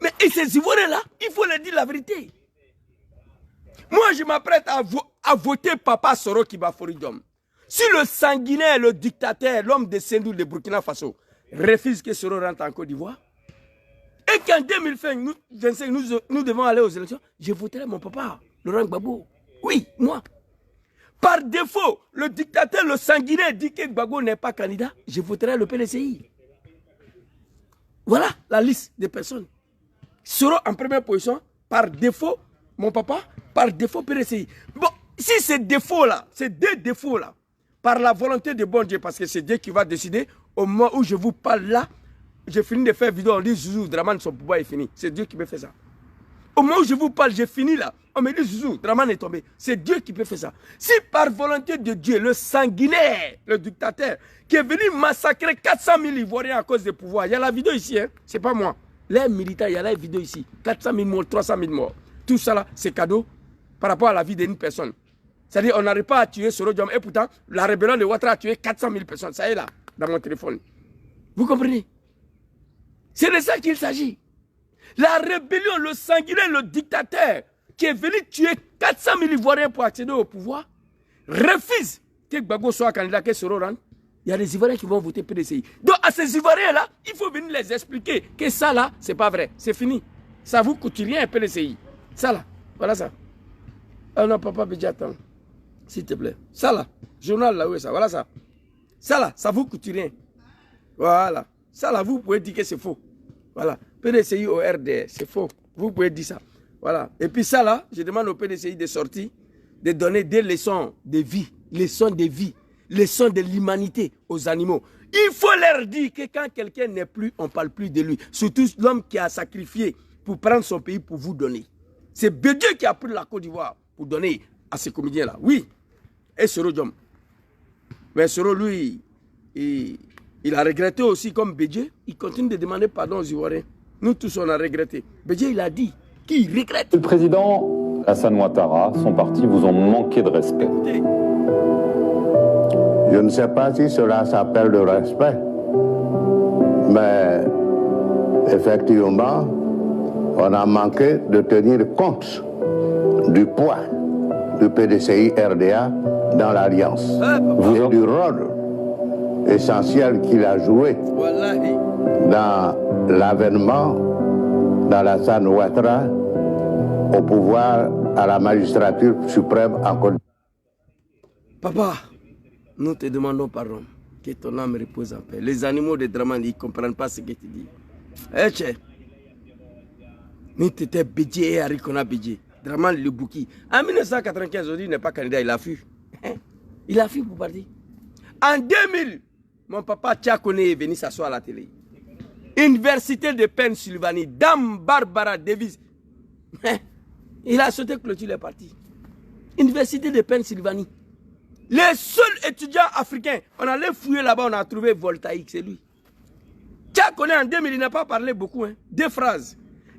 Mais et ces Ivoiriens-là, il faut leur dire la vérité. Moi, je m'apprête à voter Papa Soro Kibaforidom. Si le sanguinaire, le dictateur, l'homme de Sendou de Burkina Faso refuse que Soro rentre en Côte d'Ivoire, et qu'en 2025, nous devons aller aux élections, je voterai mon papa, Laurent Gbagbo. Oui, moi. Par défaut, le dictateur, le sanguinaire dit que Gbagbo n'est pas candidat, je voterai le PDCI. Voilà la liste des personnes. Soro en première position, par défaut, mon papa, par défaut PDCI. Bon, si ces défauts-là, ces 2 défauts-là, par la volonté de bon Dieu, parce que c'est Dieu qui va décider, au moment où je vous parle là, j'ai fini de faire vidéo, on dit Zouzou, Dramane, son pouvoir est fini. C'est Dieu qui me fait ça. Au moment où je vous parle, j'ai fini là. On me dit Zouzou, Dramane est tombé. C'est Dieu qui peut faire ça. Si par volonté de Dieu, le sanguinaire, le dictateur, qui est venu massacrer 400 000 Ivoiriens à cause du pouvoir, il y a la vidéo ici, hein? C'est pas moi. Les militaires, il y a la vidéo ici. 400 000 morts, 300 000 morts. Tout ça là, c'est cadeau par rapport à la vie d'une personne. C'est-à-dire, on n'arrive pas à tuer Soro Diom. Et pourtant, la rébellion de Ouattara a tué 400 000 personnes. Ça est là, dans mon téléphone. Vous comprenez? C'est de ça qu'il s'agit. La rébellion, le sanguinaire, le dictateur qui est venu tuer 400 000 Ivoiriens pour accéder au pouvoir, refuse que Gbagbo soit candidat, que Soro rentre. Il y a des Ivoiriens qui vont voter PDCI. Donc à ces Ivoiriens-là, il faut venir les expliquer que ça là, c'est pas vrai. C'est fini. Ça vous coûte rien un PDCI. Ça là, voilà ça. Ah non, papa Bédji, attends. S'il te plaît. Ça là, journal là, où est ça? Voilà ça. Ça là, ça vous coûte rien. Voilà. Ça là, vous pouvez dire que c'est faux. Voilà. PDCI au RDR, c'est faux. Vous pouvez dire ça. Voilà. Et puis ça là, je demande au PDCI de sortir, de donner des leçons de vie, leçons de vie, leçons de l'humanité aux animaux. Il faut leur dire que quand quelqu'un n'est plus, on ne parle plus de lui. Surtout l'homme qui a sacrifié pour prendre son pays pour vous donner. C'est Bédieu qui a pris la Côte d'Ivoire pour donner à ces comédiens-là. Oui. Et Soro Diom. Mais Soro, lui, il a regretté aussi comme Bédieu. Il continue de demander pardon aux Ivoiriens. Nous tous, on a regretté. Bédieu, il a dit qu'il regrette.
Le président Alassane Ouattara, son parti, vous ont manqué de respect.
Je ne sais pas si cela s'appelle le respect, mais effectivement, on a manqué de tenir compte du poids du PDCI RDA dans l'Alliance et du rôle essentiel qu'il a joué dans l'avènement d'Alassane Ouattara au pouvoir à la magistrature suprême en Côte d'Ivoire.
Papa, nous te demandons pardon, que ton âme repose en paix. Les animaux de Dramane, ils ne comprennent pas ce que tu dis. Eh, tchè, nous t'étais Bédié et Arikona Bédié. Dramane le Bouki. En 1995, aujourd'hui, il n'est pas candidat, il a fui. Il a fui pour partir. En 2000, mon papa Tchakone est venu s'asseoir à la télé. Université de Pennsylvanie, Dame Barbara Davis. Il a sauté clôture, il est parti. Université de Pennsylvanie. Les seuls étudiants africains, on allait fouiller là-bas, on a trouvé Voltaïque, c'est lui. Tchakone en 2000, il n'a pas parlé beaucoup, hein. 2 phrases.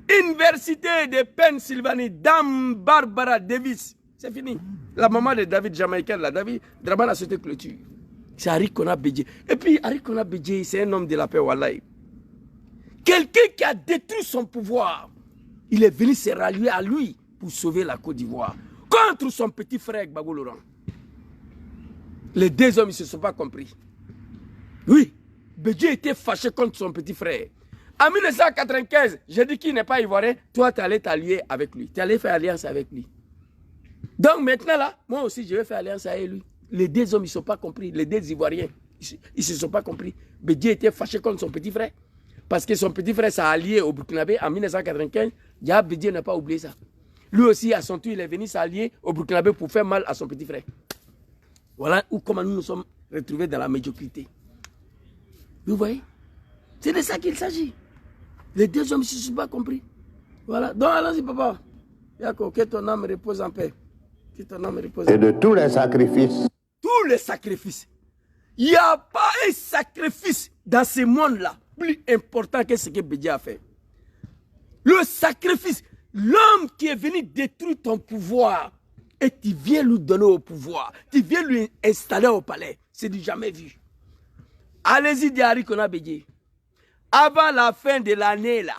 Université de Pennsylvanie, Dame Barbara Davis. C'est fini. La maman de David Jamaïcain, là, David Dramane a sauté clôture. C'est Arikona Bédié. Et puis Arikona Bédié, c'est un homme de la paix, wallahi. Quelqu'un qui a détruit son pouvoir, il est venu se rallier à lui pour sauver la Côte d'Ivoire contre son petit frère Gbagbo Laurent. Les 2 hommes, ils ne se sont pas compris. Oui, Bédié était fâché contre son petit frère. En 1995, j'ai dit qu'il n'est pas ivoirien, toi tu allais t'allier avec lui. Tu allais faire alliance avec lui. Donc maintenant là, moi aussi je vais faire alliance avec lui. Les 2 hommes, ils ne sont pas compris. Les 2 Ivoiriens, ils ne se sont pas compris. Bédié était fâché contre son petit frère. Parce que son petit frère s'est allié au Burkinabé en 1995. Dia Bédié n'a pas oublié ça. Lui aussi, à son tour, il est venu s'allier au Burkinabé pour faire mal à son petit frère. Voilà comment nous nous sommes retrouvés dans la médiocrité. Vous voyez? C'est de ça qu'il s'agit. Les 2 hommes ne se sont pas compris. Voilà. Donc allons-y, papa. Yako, que ton âme repose en paix. Que ton âme repose en paix.
Et de tous les sacrifices.
Tous les sacrifices. Il n'y a pas un sacrifice dans ce monde-là plus important que ce que Bédié a fait. Le sacrifice, l'homme qui est venu détruire ton pouvoir et tu viens lui donner au pouvoir, tu viens lui installer au palais, c'est du jamais vu. Allez-y, Diari Kona Bédié. Avant la fin de l'année là,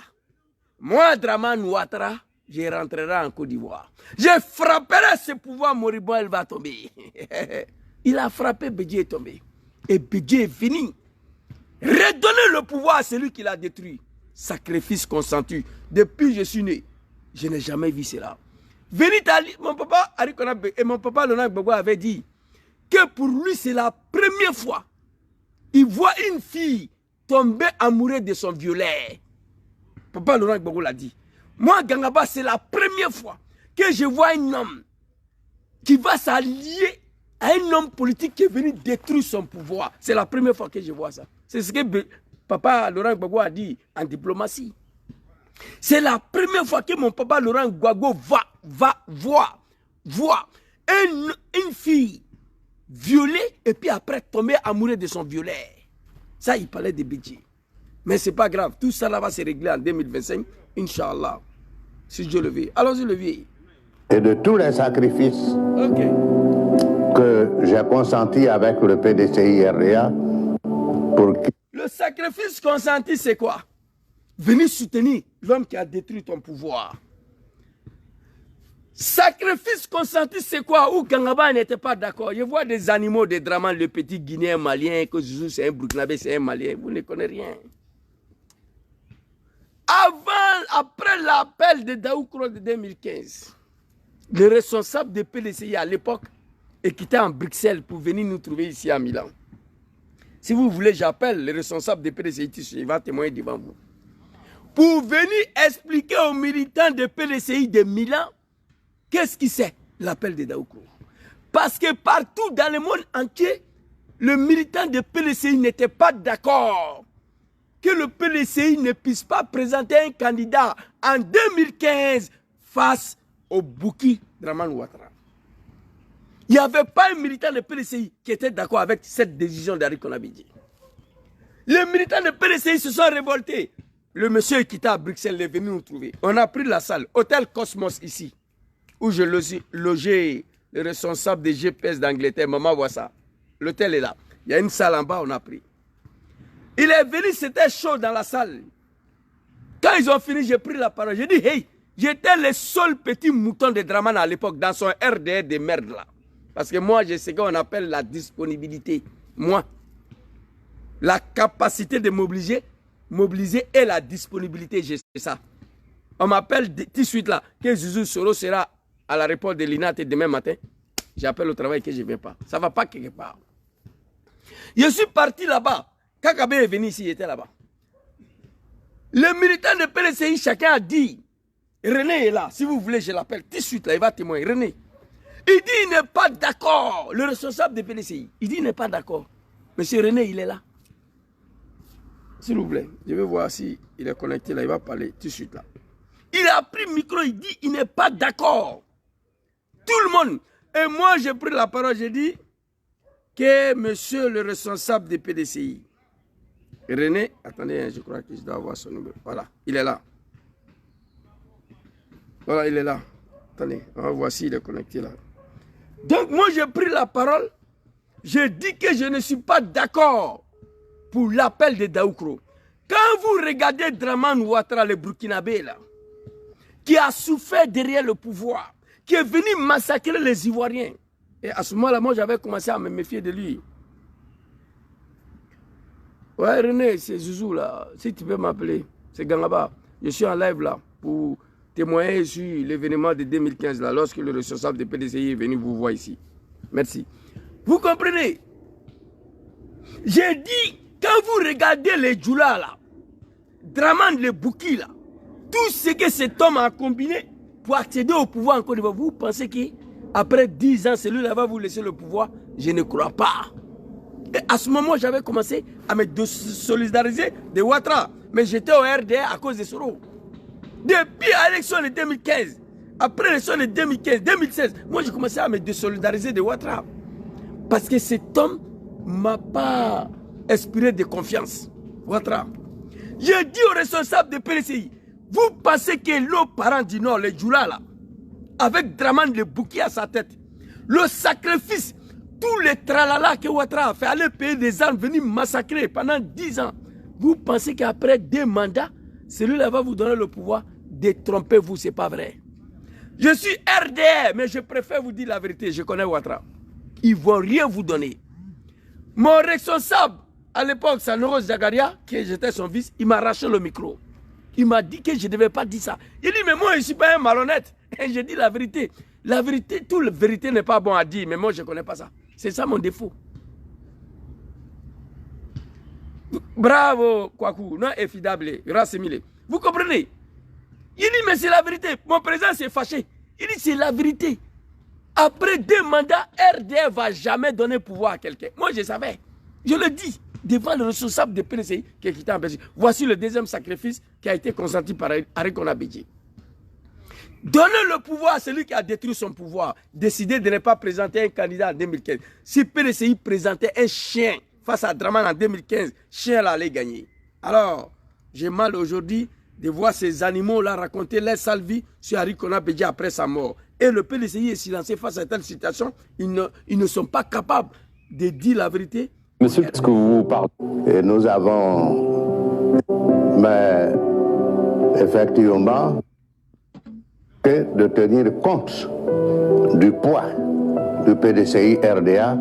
moi, Dramane Ouattara, je rentrerai en Côte d'Ivoire. Je frapperai ce pouvoir moribond, elle va tomber. Il a frappé, Bédié est tombé. Et Bédié est fini. Redonner le pouvoir à celui qui l'a détruit. Sacrifice consenti. Depuis que je suis né, je n'ai jamais vu cela. Mon papa Arikona et mon papa Laurent Gbagbo avait dit que pour lui c'est la première fois il voit une fille tomber amoureuse de son violet. Papa Laurent Gbagbo l'a dit. Moi, Gangaba, c'est la première fois que je vois un homme qui va s'allier à un homme politique qui est venu détruire son pouvoir. C'est la première fois que je vois ça. C'est ce que papa Laurent Gbagbo a dit en diplomatie. C'est la première fois que mon papa Laurent Gbagbo va voir une fille violée et puis après tomber amoureux de son violet. Ça, il parlait de Bédié. Mais ce n'est pas grave. Tout ça là va se régler en 2025, Inch'Allah. Si Dieu le veut. Allons-y, le vieux.
Et de tous les sacrifices que j'ai consentis avec le PDCI RDA pour...
Le sacrifice consenti, c'est quoi? venir soutenir l'homme qui a détruit ton pouvoir. Sacrifice consenti, c'est quoi? Où Gangaba n'était pas d'accord. Je vois des animaux, des Draman, le petit Guinéen malien, que Zouzou c'est un Burkinabé, c'est un Malien. Vous ne connaissez rien. Après l'appel de Daoukro de 2015, le responsable de PDCI à l'époque est quitté en Bruxelles pour venir nous trouver ici à Milan. Si vous voulez, j'appelle le responsable de PDCI, il va témoigner devant vous. Pour venir expliquer aux militants de PDCI de Milan qu'est-ce qui c'est l'appel de Daoukro. Parce que partout dans le monde entier, le militant de PDCI n'était pas d'accord que le PDCI ne puisse pas présenter un candidat en 2015 face au Bouki Dramane Ouattara. Il n'y avait pas un militant de PDCI qui était d'accord avec cette décision d'Ari Konabidji. Les militants de PDCI se sont révoltés. Le monsieur est quitté à Bruxelles, est venu nous trouver. On a pris la salle, Hôtel Cosmos ici, où je logeais le responsable des GPS d'Angleterre, Maman Wassa. L'hôtel est là. Il y a une salle en bas, on a pris. Il est venu, c'était chaud dans la salle. Quand ils ont fini, j'ai pris la parole. J'ai dit, hey, j'étais le seul petit mouton de Dramane à l'époque dans son RDR de merde là. Parce que moi, j'ai ce qu'on appelle la disponibilité. Moi, la capacité de mobiliser et la disponibilité, j'ai ça. On m'appelle tout de suite là, que Zouzou Soro sera à l'aéroport de l'INAT demain matin. J'appelle au travail que je ne viens pas. Ça ne va pas quelque part. Je suis parti là-bas. Quand Kabé est venu ici, il était là-bas. Les militants de PDCI, chacun a dit, René est là, si vous voulez, je l'appelle tout de suite là, il va témoigner. René, il dit il n'est pas d'accord, le responsable de PDCI, il dit il n'est pas d'accord. Monsieur René, il est là. S'il vous plaît, je vais voir si il est connecté là, il va parler tout de suite là. Il a pris le micro, il dit il n'est pas d'accord. Tout le monde. Et moi, j'ai pris la parole, j'ai dit que monsieur le responsable de PDCI, René, attendez, je crois que je dois avoir son numéro. Voilà, il est là. Voilà, il est là. Attendez, on va voir s'il est connecté là. Donc, moi, j'ai pris la parole. J'ai dit que je ne suis pas d'accord pour l'appel de Daoukro. Quand vous regardez Dramane Ouattara, le Burkinabé, là, qui a souffert derrière le pouvoir, qui est venu massacrer les Ivoiriens. Et à ce moment-là, moi, j'avais commencé à me méfier de lui. Ouais, René, c'est Zouzou là. Si tu peux m'appeler, c'est Gangaba. Je suis en live là pour témoigner sur l'événement de 2015 là, lorsque le responsable de PDCI est venu vous voir ici. Merci. Vous comprenez? J'ai dit, quand vous regardez les Djoula là, Dramane le Bouki là, tout ce que cet homme a combiné pour accéder au pouvoir en Côte d'Ivoire, vous pensez qu'après 10 ans, celui-là va vous laisser le pouvoir? Je ne crois pas. Et à ce moment, j'avais commencé à me solidariser de Ouattara. Mais j'étais au RDR à cause de Soro. Depuis l'élection de 2015, après l'élection de 2015, 2016, moi j'ai commencé à me désolidariser de Ouattara. Parce que cet homme ne m'a pas inspiré de confiance. Ouattara. J'ai dit aux responsables de PDCI, vous pensez que nos parents du Nord, les Djoula là, avec Dramane le Bouki à sa tête, le sacrifice, tous les tralala que Ouattara a fait, aller payer des armes, venir massacrer pendant 10 ans. Vous pensez qu'après 2 mandats, celui-là va vous donner le pouvoir? Détrompez-vous, ce n'est pas vrai. Je suis RDR, mais je préfère vous dire la vérité, je connais Ouattara. Ils ne vont rien vous donner. Mon responsable, à l'époque, Sanoro Zagaria, qui j'étais son fils, il m'a arraché le micro. Il m'a dit que je ne devais pas dire ça. Il dit, mais moi, je ne suis pas un malhonnête. Et je dis la vérité. La vérité, toute la vérité n'est pas bon à dire, mais moi, je ne connais pas ça. C'est ça mon défaut. Bravo, Kwaku, non effidable, Rassemile. Vous comprenez? Il dit, mais c'est la vérité. Mon président s'est fâché. Il dit, c'est la vérité. Après 2 mandats, RDR ne va jamais donner pouvoir à quelqu'un. Moi, je savais. Je le dis devant le responsable de PDCI qui est quitté en Belgique. Voici le deuxième sacrifice qui a été consenti par Ari Konabidji. Donner le pouvoir à celui qui a détruit son pouvoir. Décider de ne pas présenter un candidat en 2015. Si PDCI présentait un chien face à Dramane en 2015, chien là allait gagner. Alors, j'ai mal aujourd'hui de voir ces animaux-là raconter leur sale vie sur Ari Konabidji après sa mort. Et le PDCI est silencieux face à telle situation. Ils ne sont pas capables de dire la vérité.
Monsieur, est-ce que vous parlez?
Et nous avons effectivement, que de tenir compte du poids du PDCI RDA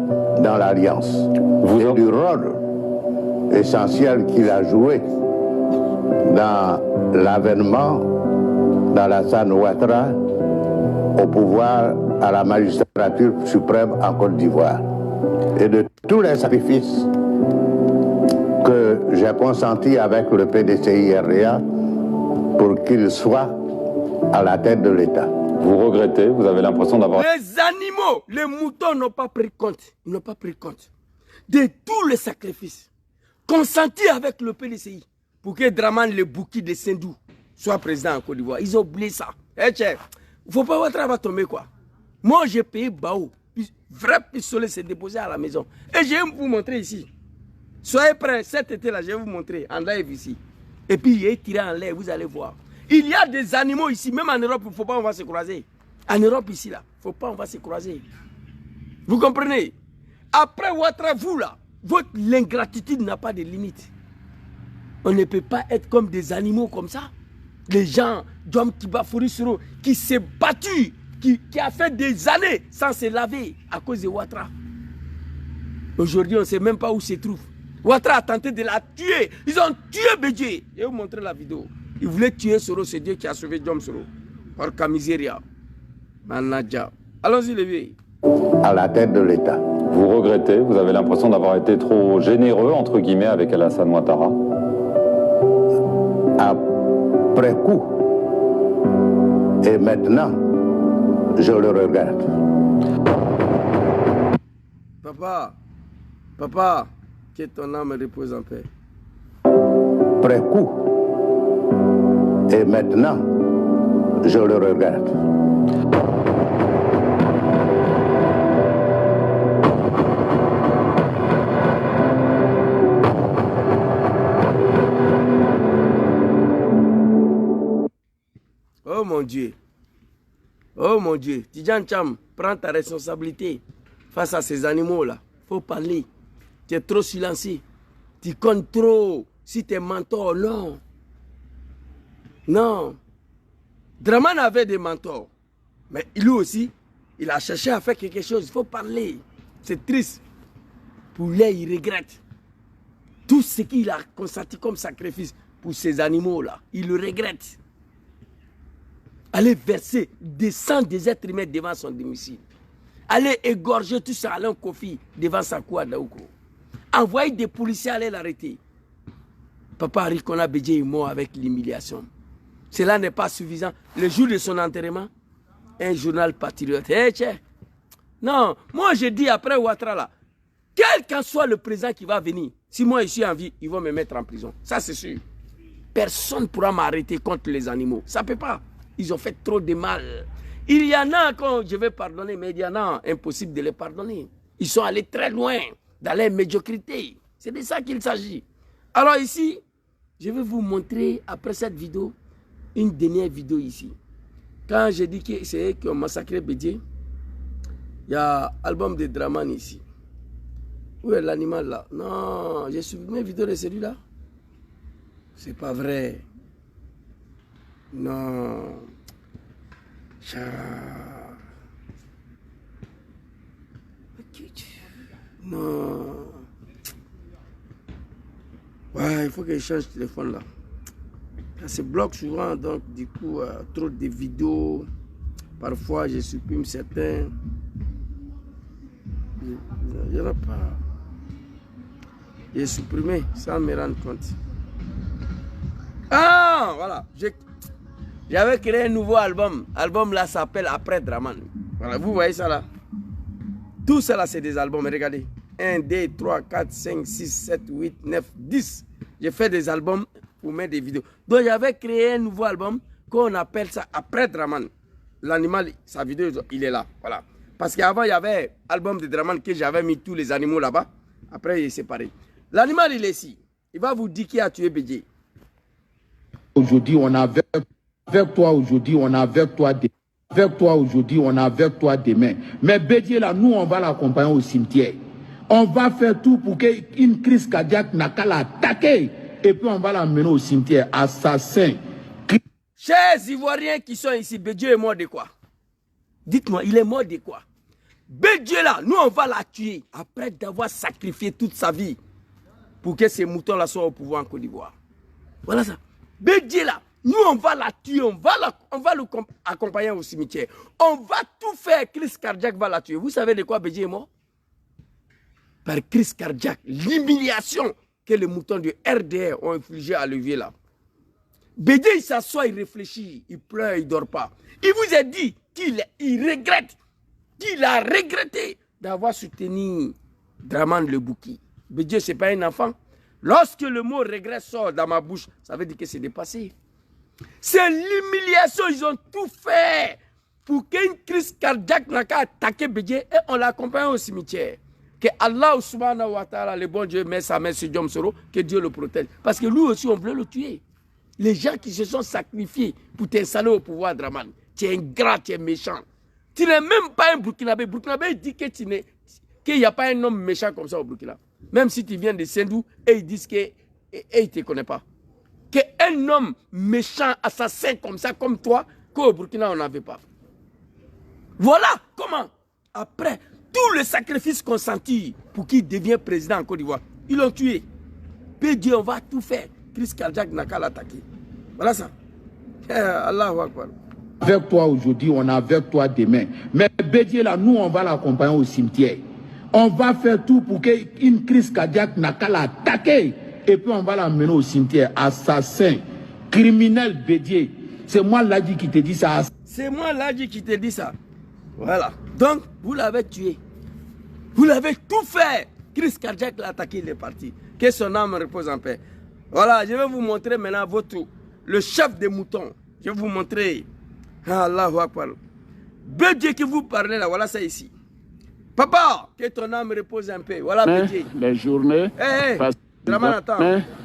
dans l'Alliance et du rôle essentiel qu'il a joué dans l'avènement d'Alassane Ouattara au pouvoir à la magistrature suprême en Côte d'Ivoire et de tous les sacrifices que j'ai consentis avec le PDCI RDA pour qu'il soit à la tête de l'État.
Vous regrettez, vous avez l'impression d'avoir...
Les animaux, les moutons n'ont pas pris compte. Ils n'ont pas pris compte de tous les sacrifices consentis avec le PDCI pour que Dramane le Bouki de Sendou soit président en Côte d'Ivoire. Ils ont oublié ça. Eh, il ne faut pas voir travail tomber quoi. Moi, j'ai payé Bao. Vrai pistolet s'est déposé à la maison. Et je vais vous montrer ici. Soyez prêts, cet été-là, je vais vous montrer en live ici. Et puis, il est tiré en l'air, vous allez voir. Il y a des animaux ici, même en Europe, il ne faut pas, on va se croiser. En Europe, ici, là, il ne faut pas, on va se croiser. Vous comprenez? Après Ouattara, vous, là, votre ingratitude n'a pas de limite. On ne peut pas être comme des animaux comme ça. Les gens, Djom Kiba Fourissoro, qui s'est battu, qui a fait des années sans se laver à cause de Ouattara. Aujourd'hui, on ne sait même pas où se trouve. Ouattara a tenté de la tuer. Ils ont tué Bédié. Je vais vous montrer la vidéo. Ils voulaient tuer Soro, c'est Dieu qui a sauvé Djom Soro. Par Kamiseria. Manadja. Allons-y, les vieux.
À la tête de l'État.
Vous regrettez, vous avez l'impression d'avoir été trop généreux, entre guillemets, avec Alassane Ouattara.
Après coup. Et maintenant, je le regrette.
Papa, que ton âme repose en paix.
Après coup. Et maintenant, je le regrette.
Oh mon Dieu. Oh mon Dieu. Tidjan Cham, prends ta responsabilité face à ces animaux-là. Faut parler. Tu es trop silencieux. Tu comptes trop. Si tu es mentor, non. Non. Dramane avait des mentors. Mais lui aussi, il a cherché à faire quelque chose. Il faut parler. C'est triste. Pour lui, il regrette. Tout ce qu'il a consenti comme sacrifice pour ces animaux-là, il le regrette. Aller verser des sangs des êtres humains devant son domicile. Aller égorger tout ça à Alain Kofi devant sa cour à Daouko. Envoyer des policiers aller l'arrêter. Papa Rikona Bédié est mort avec l'humiliation. Cela n'est pas suffisant. Le jour de son enterrement, un journal patriote. Hey, non, moi je dis après Ouattara là, quel qu'en soit le président qui va venir, si moi je suis en vie, ils vont me mettre en prison. Ça c'est sûr. Personne ne pourra m'arrêter contre les animaux. Ça ne peut pas. Ils ont fait trop de mal. Il y en a quand je vais pardonner, mais il y en a impossible de les pardonner. Ils sont allés très loin dans leur médiocrité. C'est de ça qu'il s'agit. Alors ici, je vais vous montrer après cette vidéo, une dernière vidéo ici. Quand j'ai dit que c'est eux qui ont massacré Bédié, il y a l'album de Dramane ici. Où est l'animal là? Non, j'ai supprimé une vidéo de celui-là. C'est pas vrai. Non. Non. Ouais, il faut que je change de téléphone là. Ça se bloque souvent, donc du coup, trop de vidéos. Parfois, je supprime certains. Il n'y en a pas. J'ai supprimé sans me rendre compte. Ah, voilà. J'avais créé un nouveau album. L'album là s'appelle Après Dramane. Voilà, vous voyez ça là. Tout ça là, c'est des albums. Regardez. 1, 2, 3, 4, 5, 6, 7, 8, 9, 10. J'ai fait des albums pour mettre des vidéos. Donc j'avais créé un nouveau album qu'on appelle ça Après Dramane. L'animal, sa vidéo, il est là. Voilà. Parce qu'avant, il y avait l'album de Dramane que j'avais mis tous les animaux là-bas. Après, il est séparé. L'animal, il est ici. Il va vous dire qui a tué Bédié.
Aujourd'hui, on a avec toi aujourd'hui, on a avec toi demain. Avec toi aujourd'hui, on a avec toi demain. Mais Bédié, là, nous, on va l'accompagner au cimetière. On va faire tout pour qu'une crise cardiaque n'a qu'à l'attaquer. Et puis, on va l'amener au cimetière. Assassin.
Chers Ivoiriens qui sont ici, Bédié est mort de quoi? Dites-moi, il est mort de quoi? Bédié là, nous on va la tuer après d'avoir sacrifié toute sa vie pour que ces moutons-là soient au pouvoir en Côte d'Ivoire. Voilà ça. Bédié là, nous on va la tuer, on va l'accompagner au cimetière. On va tout faire, crise cardiaque va la tuer. Vous savez de quoi Bédié est mort? Par crise cardiaque, l'humiliation que les moutons de RDR ont infligé à Levier là. Bédié il s'assoit, il réfléchit, il pleure, il ne dort pas. Il vous a dit qu'il regrette, qu'il a regretté d'avoir soutenu Dramane Le Bouki. Bédié, ce n'est pas un enfant. Lorsque le mot regret sort dans ma bouche, ça veut dire que c'est dépassé. C'est l'humiliation, ils ont tout fait pour qu'une crise cardiaque n'a qu'à attaquer Bédié et on l'accompagne au cimetière. Que Allah subhanahu wa ta'ala, le bon Dieu, met sa main sur Diom Soro, que Dieu le protège. Parce que lui aussi, on voulait le tuer. Les gens qui se sont sacrifiés pour t'installer au pouvoir, Dramane, tu es ingrat, tu es méchant. Tu n'es même pas un Burkinabé. Burkinabé dit que qu'il n'y a pas un homme méchant comme ça au Burkina. Même si tu viens de Sendou et ils disent qu'ils ne te connaissent pas. Qu'un homme méchant, assassin comme ça, comme toi, qu'au Burkina on n'avait pas. Voilà comment, après tout le sacrifice consenti pour qu'il devienne président en Côte d'Ivoire, ils l'ont tué. Bédié, on va tout faire. Crise cardiaque n'a qu'à l'attaquer. Voilà ça. Allahu Akbar.
Avec toi aujourd'hui, on est avec toi demain. Mais Bédié là, nous on va l'accompagner au cimetière. On va faire tout pour qu'une crise cardiaque n'a qu'à l'attaquer. Et puis on va l'amener au cimetière. Assassin, criminel Bédié. C'est moi Ladji qui te dit ça.
C'est moi Ladji qui te dit ça. Voilà. Donc, vous l'avez tué. Vous l'avez tout fait. Crise cardiaque l'a attaqué, il est parti. Que son âme repose en paix. Voilà, je vais vous montrer maintenant le chef des moutons. Je vais vous montrer. Allahu Akbar. Bédié qui vous parlait là, voilà ça ici. Papa, que ton âme repose un peu. Voilà Bédié.
Les journées.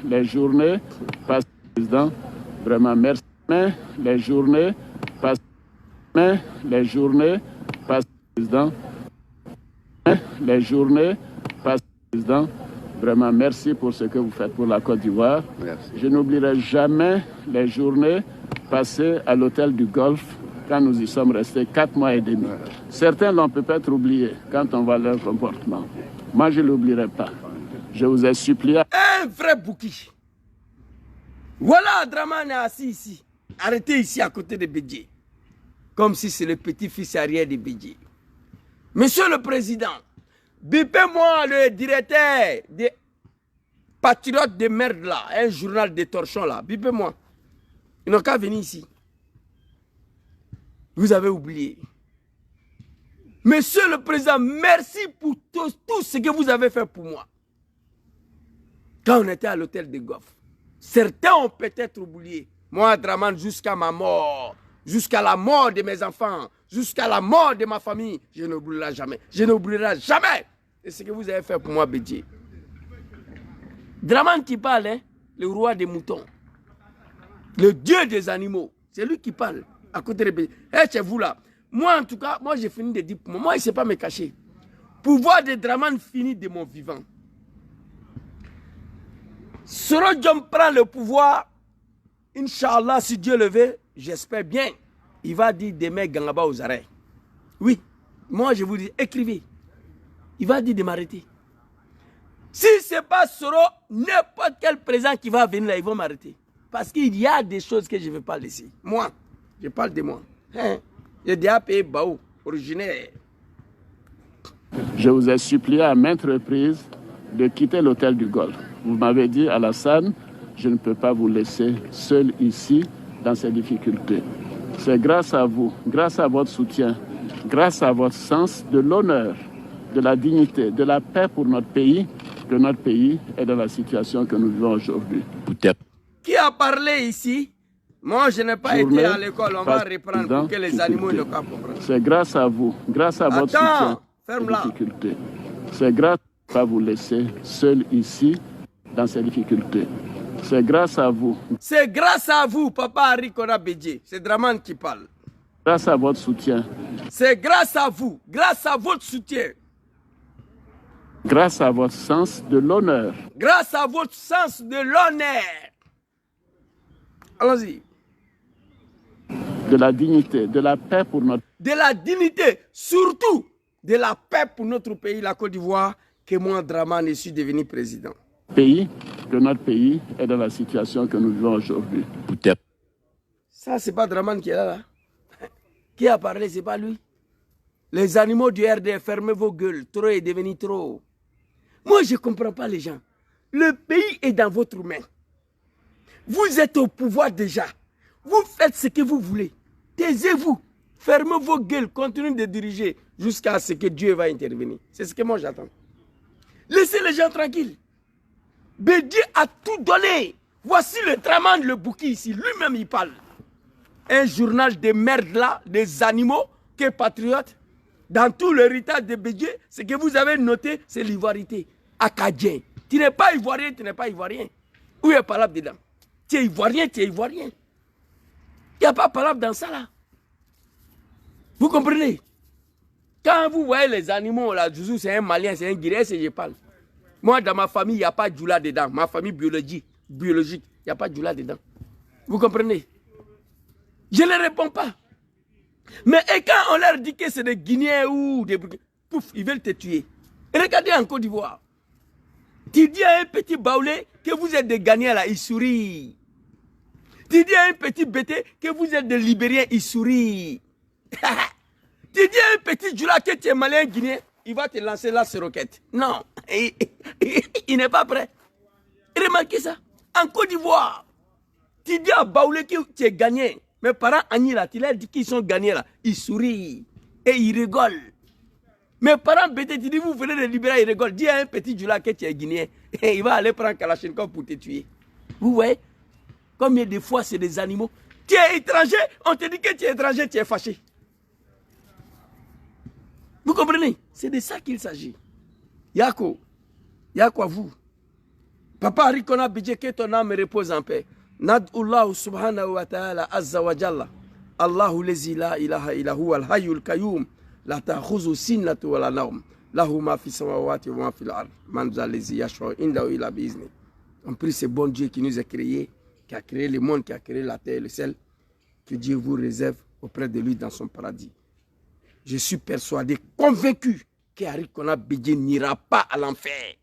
Les journées passent, président. Vraiment, merci. Les journées passent. Les journées passent, président. Les journées passent, président. Vraiment, merci pour ce que vous faites pour la Côte d'Ivoire. Je n'oublierai jamais les journées passées à l'hôtel du Golfe quand nous y sommes restés 4 mois et demi. Certains l'ont peut-être oublié quand on voit leur comportement. Moi, je ne l'oublierai pas. Je vous ai supplié.
Un vrai Bouki. Voilà, Dramane est assis ici. Arrêtez ici à côté de Bédié. Comme si c'est le petit-fils arrière de Bédié. Monsieur le Président, bipez-moi le directeur des Patriotes de merde là, un journal de torchons là, bipez-moi. Ils n'ont qu'à venir ici. Vous avez oublié. Monsieur le Président, merci pour tout ce que vous avez fait pour moi. Quand on était à l'hôtel de Goff, certains ont peut-être oublié. Moi, Dramane, jusqu'à ma mort, jusqu'à la mort de mes enfants, jusqu'à la mort de ma famille, je n'oublierai jamais. Je n'oublierai jamais. Et ce que vous avez fait pour moi, Bédié. Dramane qui parle, hein, le roi des moutons, le dieu des animaux, c'est lui qui parle à côté de Bédié. Eh, chez vous là, moi en tout cas, moi j'ai fini de dire pour moi, il ne sait pas me cacher. Pouvoir de Dramane finit de mon vivant. Soro Diom prend le pouvoir, Inch'Allah, si Dieu le veut, j'espère bien, il va dire demain Gangaba aux arrêts. Oui, moi je vous dis, écrivez. Il va dire de m'arrêter. Si ce n'est pas Soro, n'importe quel président qui va venir là, ils vont m'arrêter. Parce qu'il y a des choses que je ne vais pas laisser. Moi, je parle de moi. Hein? J'ai déjà payé Baou, originaire.
Je vous ai supplié à maintes reprises de quitter l'hôtel du Golfe. Vous m'avez dit, Alassane, je ne peux pas vous laisser seul ici dans ces difficultés. C'est grâce à vous, grâce à votre soutien, grâce à votre sens de l'honneur, de la dignité, de la paix pour notre pays, que notre pays est dans la situation que nous vivons aujourd'hui.
Qui a parlé ici? Moi, je n'ai pas été à l'école. On va reprendre pour que les animaux ne comprennent.
C'est grâce à vous, grâce à votre soutien, difficultés. C'est grâce à pas vous laisser seul ici dans ces difficultés. C'est grâce à vous. C'est grâce à vous, Papa Arikona Bédié. C'est Dramane qui parle. Grâce à votre soutien. C'est grâce à vous, grâce à votre soutien. Grâce à votre sens de l'honneur. Grâce à votre sens de l'honneur. Allons-y. de la dignité, de la paix pour notre
De la dignité, surtout de la paix pour notre pays, la Côte d'Ivoire, que moi, Dramane, je suis devenu président.
pays, que notre pays est dans la situation que nous vivons aujourd'hui.
Ça, c'est pas Dramane qui est là. Qui a parlé, c'est pas lui. Les animaux du RD, fermez vos gueules. Trop est devenu trop. Moi, je ne comprends pas les gens. Le pays est dans votre main. Vous êtes au pouvoir déjà. Vous faites ce que vous voulez. Taisez-vous. Fermez vos gueules. Continuez de diriger jusqu'à ce que Dieu va intervenir. C'est ce que moi j'attends. Laissez les gens tranquilles. Bédié a tout donné. Voici le Dramane, le bouquet ici. Lui-même, il parle. Un journal de merde là, des animaux, qui est patriote. Dans tout l'héritage de Bédié, ce que vous avez noté, c'est l'ivoirité. Acadien. Tu n'es pas ivoirien, tu n'es pas ivoirien. Où est palabre dedans? Tu es ivoirien, tu es ivoirien. Il n'y a pas palabre dans ça là. Vous comprenez? Quand vous voyez les animaux là, Zouzou c'est un Malien, c'est un Guinéen, c'est je parle. Moi dans ma famille, il n'y a pas de Djoula dedans. Ma famille biologique, il n'y a pas de Djoula dedans. Vous comprenez? Je ne réponds pas. Mais et quand on leur dit que c'est des Guinéens ou des Burkinabés, pouf, ils veulent te tuer. Et regardez en Côte d'Ivoire. Tu dis à un petit baoulé que vous êtes des Ghanéens là, il sourit. Tu dis à un petit bété que vous êtes des Libériens, il sourit. Tu dis à un petit Djoula que tu es malien guinéen, il va te lancer là sur roquette. Non, il n'est pas prêt. Remarquez ça. En Côte d'Ivoire, tu dis à baoulé que tu es Ghanéen. Mes parents, Annie, là, tu leur dis qu'ils sont gagnés là. Ils sourient et ils rigolent. Mes parents, bêtés, tu dis, vous venez de libérer, ils rigolent. Dis à un petit Djoula que tu es guinéen. Et il va aller prendre Kalachnikov pour te tuer. Vous voyez combien de fois c'est des animaux? Tu es étranger, on te dit que tu es étranger, tu es fâché. Vous comprenez? C'est de ça qu'il s'agit. Yako, à vous. Papa Arikona Bidje, que ton âme repose en paix. Nad'ullahu subhanahu wa ta'ala azza wa jalla. Allahu lezi la ilaha illahu al-hayyul qayyum. La ta'khuzu sinnatu wa la nawm. Lahu ma fi samawati wa ma fi al-ard. Man za lezi yashwa indahu ila bi'izni. On prie ce bon Dieu qui nous a créés, qui a créé le monde, qui a créé la terre et le ciel. Que Dieu vous réserve auprès de lui dans son paradis. Je suis persuadé, convaincu qu'Arikona Bidje n'ira pas à l'enfer.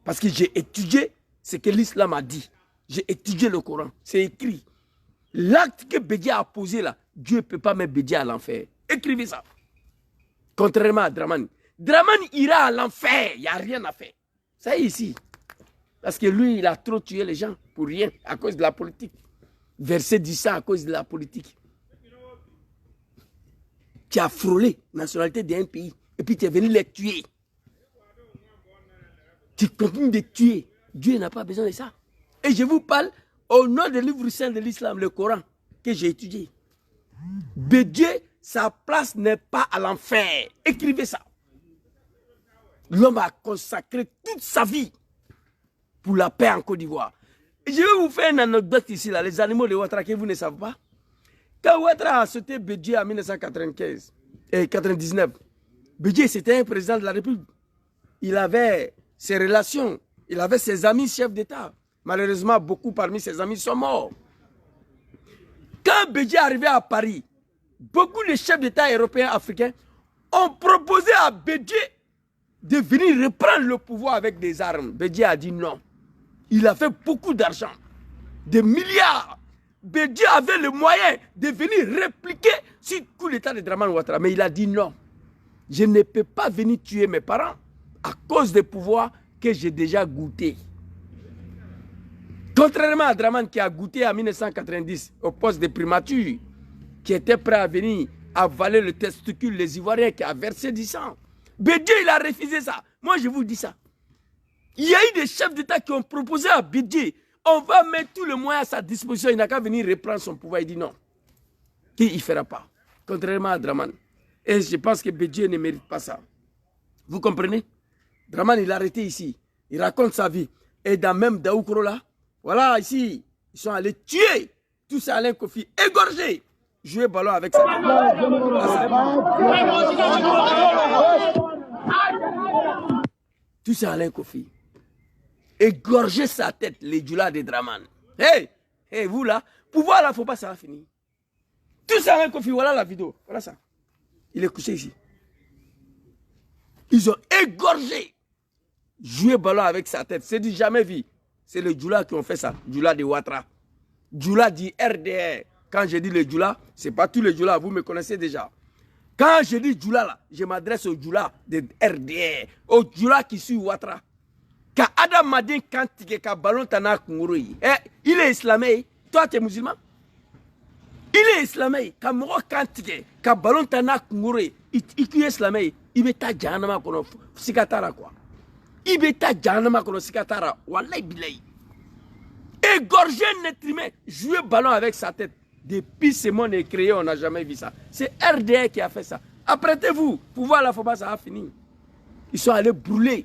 Parce que j'ai étudié ce que l'islam a dit. J'ai étudié le Coran, c'est écrit. L'acte que Bédié a posé là, Dieu ne peut pas mettre Bédié à l'enfer. Écrivez ça. Contrairement à Dramane. Dramane ira à l'enfer, il n'y a rien à faire. Ça y est ici. Parce que lui, il a trop tué les gens pour rien, à cause de la politique. Verset dit ça à cause de la politique. Tu as frôlé la nationalité d'un pays et puis tu es venu les tuer. Tu continues de tuer. Dieu n'a pas besoin de ça. Et je vous parle au nom du livre saint de l'islam, le Coran, que j'ai étudié. Bédié, sa place n'est pas à l'enfer. Écrivez ça. L'homme a consacré toute sa vie pour la paix en Côte d'Ivoire. Je vais vous faire une anecdote ici, là, les animaux de Ouattara que vous ne savez pas. Quand Ouattara a sauté Bédié en 1995 et 1999, Bédié c'était un président de la République. Il avait ses relations, il avait ses amis chefs d'État. Malheureusement, beaucoup parmi ses amis sont morts. Quand Bédié est arrivé à Paris, beaucoup de chefs d'État européens, africains, ont proposé à Bédié de venir reprendre le pouvoir avec des armes. Bédié a dit non. Il a fait beaucoup d'argent, des milliards. Bédié avait le moyen de venir répliquer sur le coup d'État de Dramane Ouattara. Mais il a dit non. Je ne peux pas venir tuer mes parents à cause des pouvoirs que j'ai déjà goûté. Contrairement à Dramane qui a goûté en 1990 au poste de primature, qui était prêt à venir avaler le testicule des Ivoiriens, qui a versé du sang. Bédié, il a refusé ça. Moi, je vous dis ça. Il y a eu des chefs d'État qui ont proposé à Bédié, on va mettre tout le moyen à sa disposition, il n'a qu'à venir reprendre son pouvoir. Il dit non. Il ne fera pas. Contrairement à Dramane. Et je pense que Bédié ne mérite pas ça. Vous comprenez? Dramane, il a arrêté ici. Il raconte sa vie. Et dans même Daoukro là, voilà, ici, ils sont allés tuer tout ça Alain Kofi, égorgé, jouer ballon avec sa tête. Tout ça Alain Kofi, égorger sa tête, les Djoula de Dramane. Hey, vous là, pouvoir là, il ne faut pas ça finir. Tout ça avec Kofi, voilà la vidéo. Voilà ça. Il est couché ici. Ils ont égorgé. Joué ballon avec sa tête. C'est du jamais vu. C'est les Djoula qui ont fait ça. Djoula de Ouattara. Djoula dit RDR. Quand je dis les Djoula, ce n'est pas tous les Djoula, vous me connaissez déjà. Quand je dis Djoula là, je m'adresse aux Djoula de RDR. Aux Djoula qui suivent Ouattara. Quand Adam Madin Kantique, quand ballon tana Kungurui, il est islamé. Toi, tu es musulman? Il est islamé. Quand Moro Kantique, quand ballon tana Kungurui, il est islamé. Il veut ta djanama kono sikatara quoi. Il veut ta djanama kono sikatara. Wallahi bilahi. Égorger un être humain, jouer ballon avec sa tête. Depuis ce monde est créé, on n'a jamais vu ça. C'est RDR qui a fait ça. Apprêtez-vous, pour voir la fois ça a fini. Ils sont allés brûler.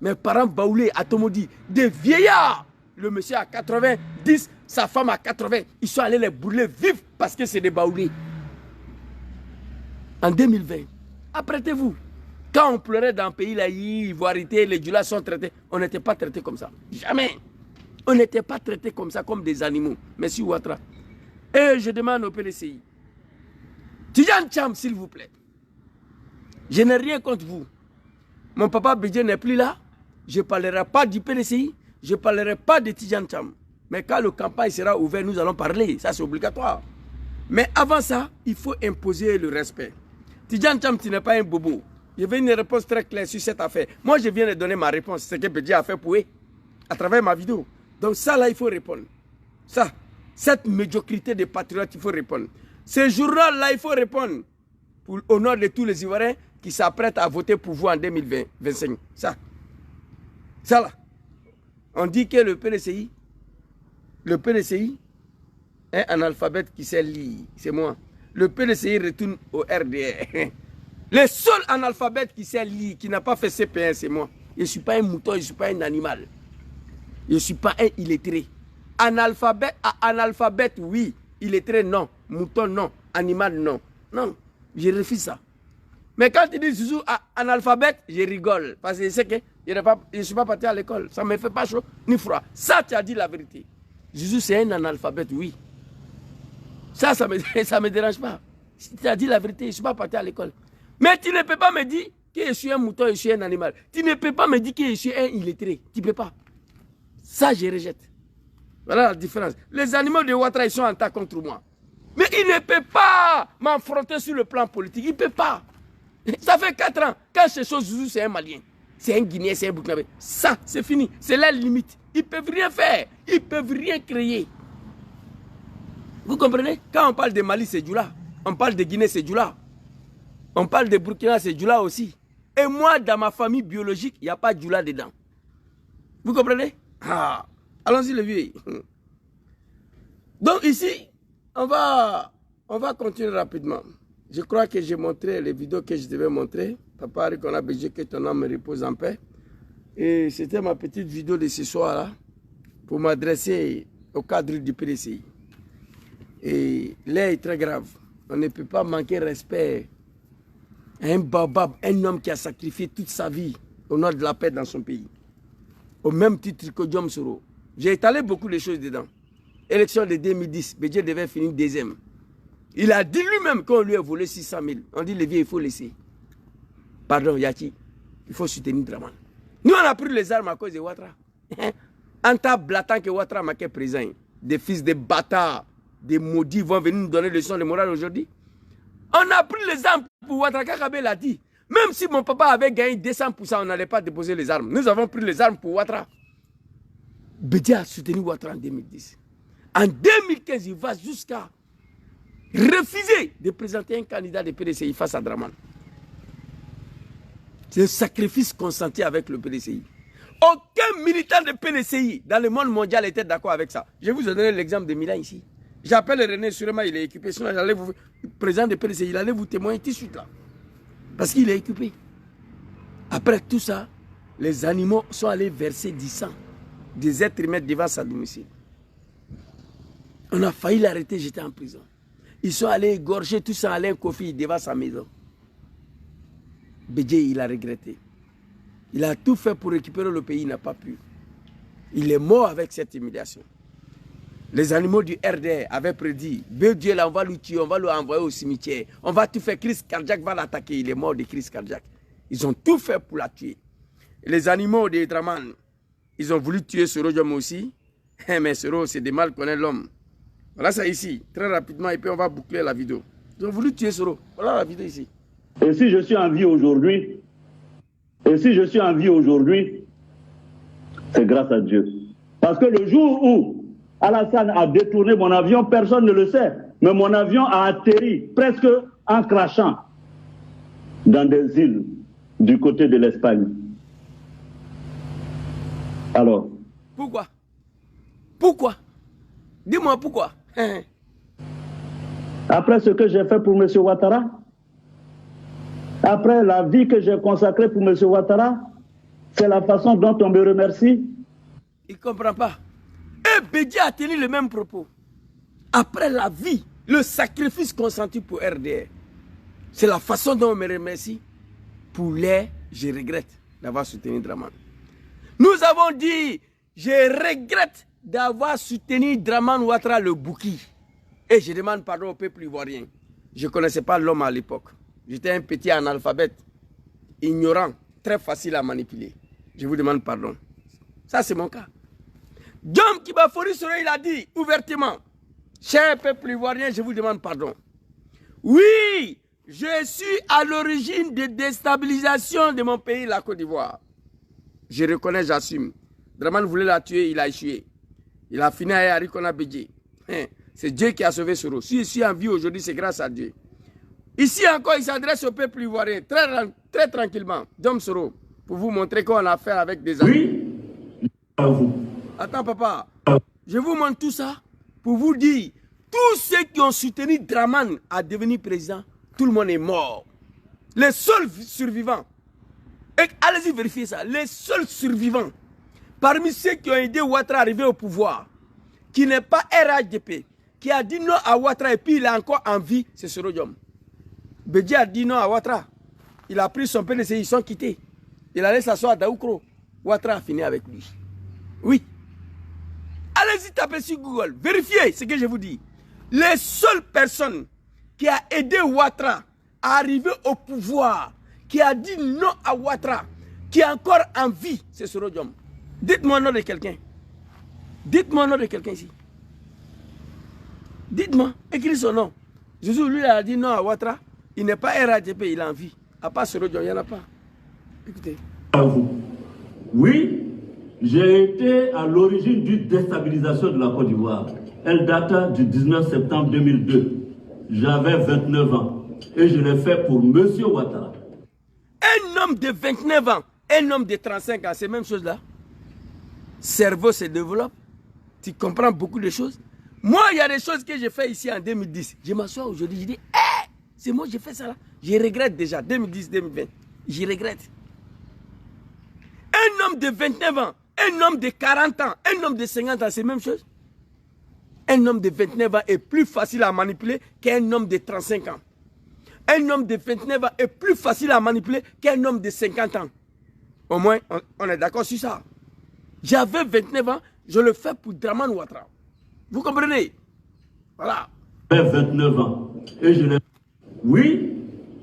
Mes parents baoulés à Tomodi, des vieillards. Le monsieur a 90, sa femme a 80. Ils sont allés les brûler vifs parce que c'est des baoulés. En 2020, apprêtez-vous. Quand on pleurait dans le pays, là, ivoirité, les Djoula sont traités, on n'était pas traités comme ça. Jamais. On n'était pas traités comme ça, comme des animaux. Monsieur Ouattara. Et je demande au PDCI. Tidjane Thiam, s'il vous plaît. Je n'ai rien contre vous. Mon papa Bédié n'est plus là. Je ne parlerai pas du PDCI. Je ne parlerai pas de Tidjane Thiam. Mais quand le campagne sera ouvert, nous allons parler. Ça, c'est obligatoire. Mais avant ça, il faut imposer le respect. Tidjane Thiam, tu n'es pas un bobo. Je veux une réponse très claire sur cette affaire. Moi, je viens de donner ma réponse. C'est ce que Bédié a fait pour eux, à travers ma vidéo. Donc ça, là, il faut répondre. Ça, cette médiocrité des patriotes, il faut répondre. Ce journal-là, il faut répondre. Au nom de tous les Ivoiriens qui s'apprêtent à voter pour vous en 2025. Ça. Ça, là. On dit que le PDCI est un analphabète qui sait lire. C'est moi. Le PDCI retourne au RDR. Le seul analphabète qui sait lire, qui n'a pas fait CP1, c'est moi. Je ne suis pas un mouton, je ne suis pas un animal. Je ne suis pas un illettré. Analphabète, oui. Illettré, non. Mouton, non. Animal, non. Non, je refuse ça. Mais quand tu dis Zouzou analphabète, je rigole. Parce que je sais que je ne suis pas parti à l'école. Ça ne me fait pas chaud ni froid. Ça, tu as dit la vérité. Zouzou, c'est un analphabète, oui. Ça ne me dérange pas. Si tu as dit la vérité, je ne suis pas parti à l'école. Mais tu ne peux pas me dire que je suis un mouton, je suis un animal. Tu ne peux pas me dire que je suis un illettré. Tu ne peux pas. Ça, je rejette. Voilà la différence. Les animaux de Ouattara, ils sont en tas contre moi. Mais il ne peut pas m'affronter sur le plan politique. Il ne peut pas. Ça fait 4 ans. Quand ce Zouzou, c'est un Malien. C'est un Guinéen, c'est un Burkinabé. Ça, c'est fini. C'est la limite. Ils ne peuvent rien faire. Ils ne peuvent rien créer. Vous comprenez? Quand on parle de Mali, c'est Djoula. On parle de Guinée, c'est Djoula. On parle de Burkina, c'est Djoula aussi. Et moi, dans ma famille biologique, il n'y a pas Djoula dedans. Vous comprenez? Ah. Allons-y, le vieux. Donc ici, on va continuer rapidement. Je crois que j'ai montré les vidéos que je devais montrer. Papa Arikona Bédié, que ton âme me repose en paix. Et c'était ma petite vidéo de ce soir-là pour m'adresser au cadre du PDCI. Et l'air est très grave. On ne peut pas manquer respect à un babab, un homme qui a sacrifié toute sa vie au nom de la paix dans son pays. Au même titre que Diom Soro. J'ai étalé beaucoup de choses dedans. Élection de 2010, Bédié devait finir deuxième. Il a dit lui-même qu'on lui a volé 600 000. On dit, le vieux, il faut laisser. Pardon, Yati, il faut soutenir Draman. Nous, on a pris les armes à cause de Ouattara. En tas blatant que Ouattara m'a présent. Des fils de bâtards, des maudits vont venir nous donner des leçons de morale aujourd'hui. On a pris les armes pour Ouattara. Kakabe l'a dit. Même si mon papa avait gagné 200%, on n'allait pas déposer les armes. Nous avons pris les armes pour Ouattara. Bédié a soutenu Ouattara en 2010. En 2015, il va jusqu'à refuser de présenter un candidat de PDCI face à Draman. C'est un sacrifice consenti avec le PDCI. Aucun militant de PDCI dans le monde mondial était d'accord avec ça. Je vais vous donner l'exemple de Milan ici. J'appelle René Surema, il est équipé. Sinon, j'allais vous, président de PDCI, il allait vous témoigner tout de suite là. Parce qu'il est équipé. Après tout ça, les animaux sont allés verser du sang des êtres humains devant sa domicile. On a failli l'arrêter, j'étais en prison. Ils sont allés égorger tout ça à Alain Kofi devant sa maison. Bédié, il a regretté. Il a tout fait pour récupérer le pays, il n'a pas pu. Il est mort avec cette humiliation. Les animaux du RDR avaient prédit, Dieu là, on va le tuer, on va l'envoyer au cimetière. On va tout faire, crise cardiaque va l'attaquer, il est mort de crise cardiaque. Ils ont tout fait pour la tuer. Et les animaux de Draman, ils ont voulu tuer Soro Diom aussi. Mais Soro, c'est des mal connaît l'homme. Voilà ça ici, très rapidement, et puis on va boucler la vidéo. Ils ont voulu tuer Soro. Voilà la vidéo ici.
Et si je suis en vie aujourd'hui, c'est grâce à Dieu. Parce que le jour où Alassane a détourné mon avion, personne ne le sait. Mais mon avion a atterri presque en crachant dans des îles du côté de l'Espagne. Alors.
Pourquoi? Pourquoi? Dis-moi pourquoi.
Après ce que j'ai fait pour M. Ouattara, après la vie que j'ai consacrée pour M. Ouattara, c'est la façon dont on me remercie.
Il ne comprend pas. Et Bédi a tenu le même propos. Après la vie, le sacrifice consenti pour RDR, c'est la façon dont on me remercie. Pour je regrette d'avoir soutenu Draman. Nous avons dit, je regrette d'avoir soutenu Draman Ouattara le Bouki. Et je demande pardon au peuple ivoirien. Je ne connaissais pas l'homme à l'époque. J'étais un petit analphabète, ignorant, très facile à manipuler. Je vous demande pardon. Ça, c'est mon cas. Diom Kibafori Soro, il a dit ouvertement, cher peuple ivoirien, je vous demande pardon. Oui, je suis à l'origine de déstabilisation de mon pays, la Côte d'Ivoire. Je reconnais, j'assume. Draman voulait la tuer, il a échoué. Il a fini à Arikona Bédié. C'est Dieu qui a sauvé Soro. Si je suis en vie aujourd'hui, c'est grâce à Dieu. Ici encore, il s'adresse au peuple ivoirien, très tranquillement. Diom Soro, pour vous montrer qu'on a affaire avec des amis.
Oui.
Attends, papa. Je vous montre tout ça pour vous dire, tous ceux qui ont soutenu Draman à devenir président, tout le monde est mort. Les seuls survivants, et allez-y vérifier ça, les seuls survivants, parmi ceux qui ont aidé Ouattara à arriver au pouvoir, qui n'est pas RHDP, qui a dit non à Ouattara et puis il est encore en vie, c'est Soro Diom. Bédi a dit non à Ouattara. Il a pris son PDC, ils sont quittés. Il allait s'asseoir à Daoukro. Ouattara a fini avec lui. Oui. Allez-y taper sur Google. Vérifiez ce que je vous dis. Les seules personnes qui ont aidé Ouattara à arriver au pouvoir, qui a dit non à Ouattara, qui est encore en vie, c'est Soro Diom. Dites-moi le nom de quelqu'un. Dites-moi le nom de quelqu'un ici. Dites-moi, écrivez son nom. Jésus, lui, a dit non à Ouattara. Il n'est pas RADP, il est en vie. À part Soro Diom, il n'y en a pas. Écoutez.
Oui, j'ai été à l'origine d'une déstabilisation de la Côte d'Ivoire. Elle date du 19 septembre 2002. J'avais 29 ans. Et je l'ai fait pour M. Ouattara.
Un homme de 29 ans, un homme de 35 ans, c'est la même chose là. Cerveau se développe. Tu comprends beaucoup de choses. Moi, il y a des choses que j'ai fait ici en 2010. Je m'assois aujourd'hui, je dis, c'est moi j'ai fait ça là. Je regrette déjà, 2010-2020. Je regrette. Un homme de 29 ans, un homme de 40 ans, un homme de 50 ans, c'est la même chose. Un homme de 29 ans est plus facile à manipuler qu'un homme de 35 ans. Un homme de 29 ans est plus facile à manipuler qu'un homme de 50 ans. Au moins, on est d'accord sur ça. J'avais 29 ans, je le fais pour Draman Ouattara. Vous comprenez? Voilà.
J'avais 29 ans. Et je l'ai... Oui,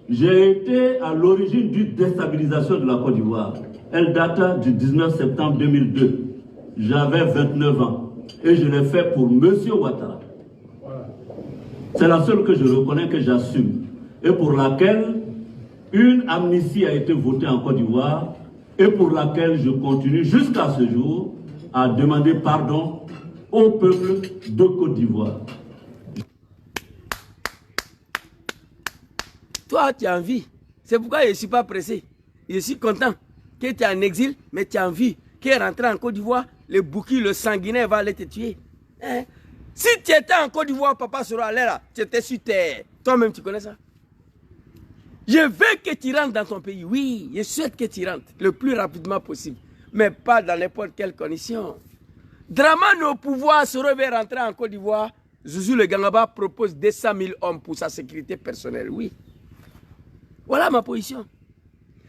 j'ai été à l'origine d'une déstabilisation de la Côte d'Ivoire. Elle date du 19 septembre 2002. J'avais 29 ans. Et je l'ai fait pour M. Ouattara. C'est la seule que je reconnais, que j'assume. Et pour laquelle une amnistie a été votée en Côte d'Ivoire. Et pour laquelle je continue jusqu'à ce jour à demander pardon au peuple de Côte d'Ivoire.
Toi, tu as envie. C'est pourquoi je ne suis pas pressé. Je suis content que tu es en exil, mais tu as envie qu'il est rentré en Côte d'Ivoire, le bouki, le sanguinaire va aller te tuer. Hein? Si tu étais en Côte d'Ivoire, papa sera là, tu étais sur terre. Toi-même, tu connais ça? Je veux que tu rentres dans ton pays. Oui, je souhaite que tu rentres le plus rapidement possible. Mais pas dans n'importe quelle condition. Draman au pouvoir sera rentrer en Côte d'Ivoire. Zouzou le Gangaba propose 200 000 hommes pour sa sécurité personnelle. Oui. Voilà ma position.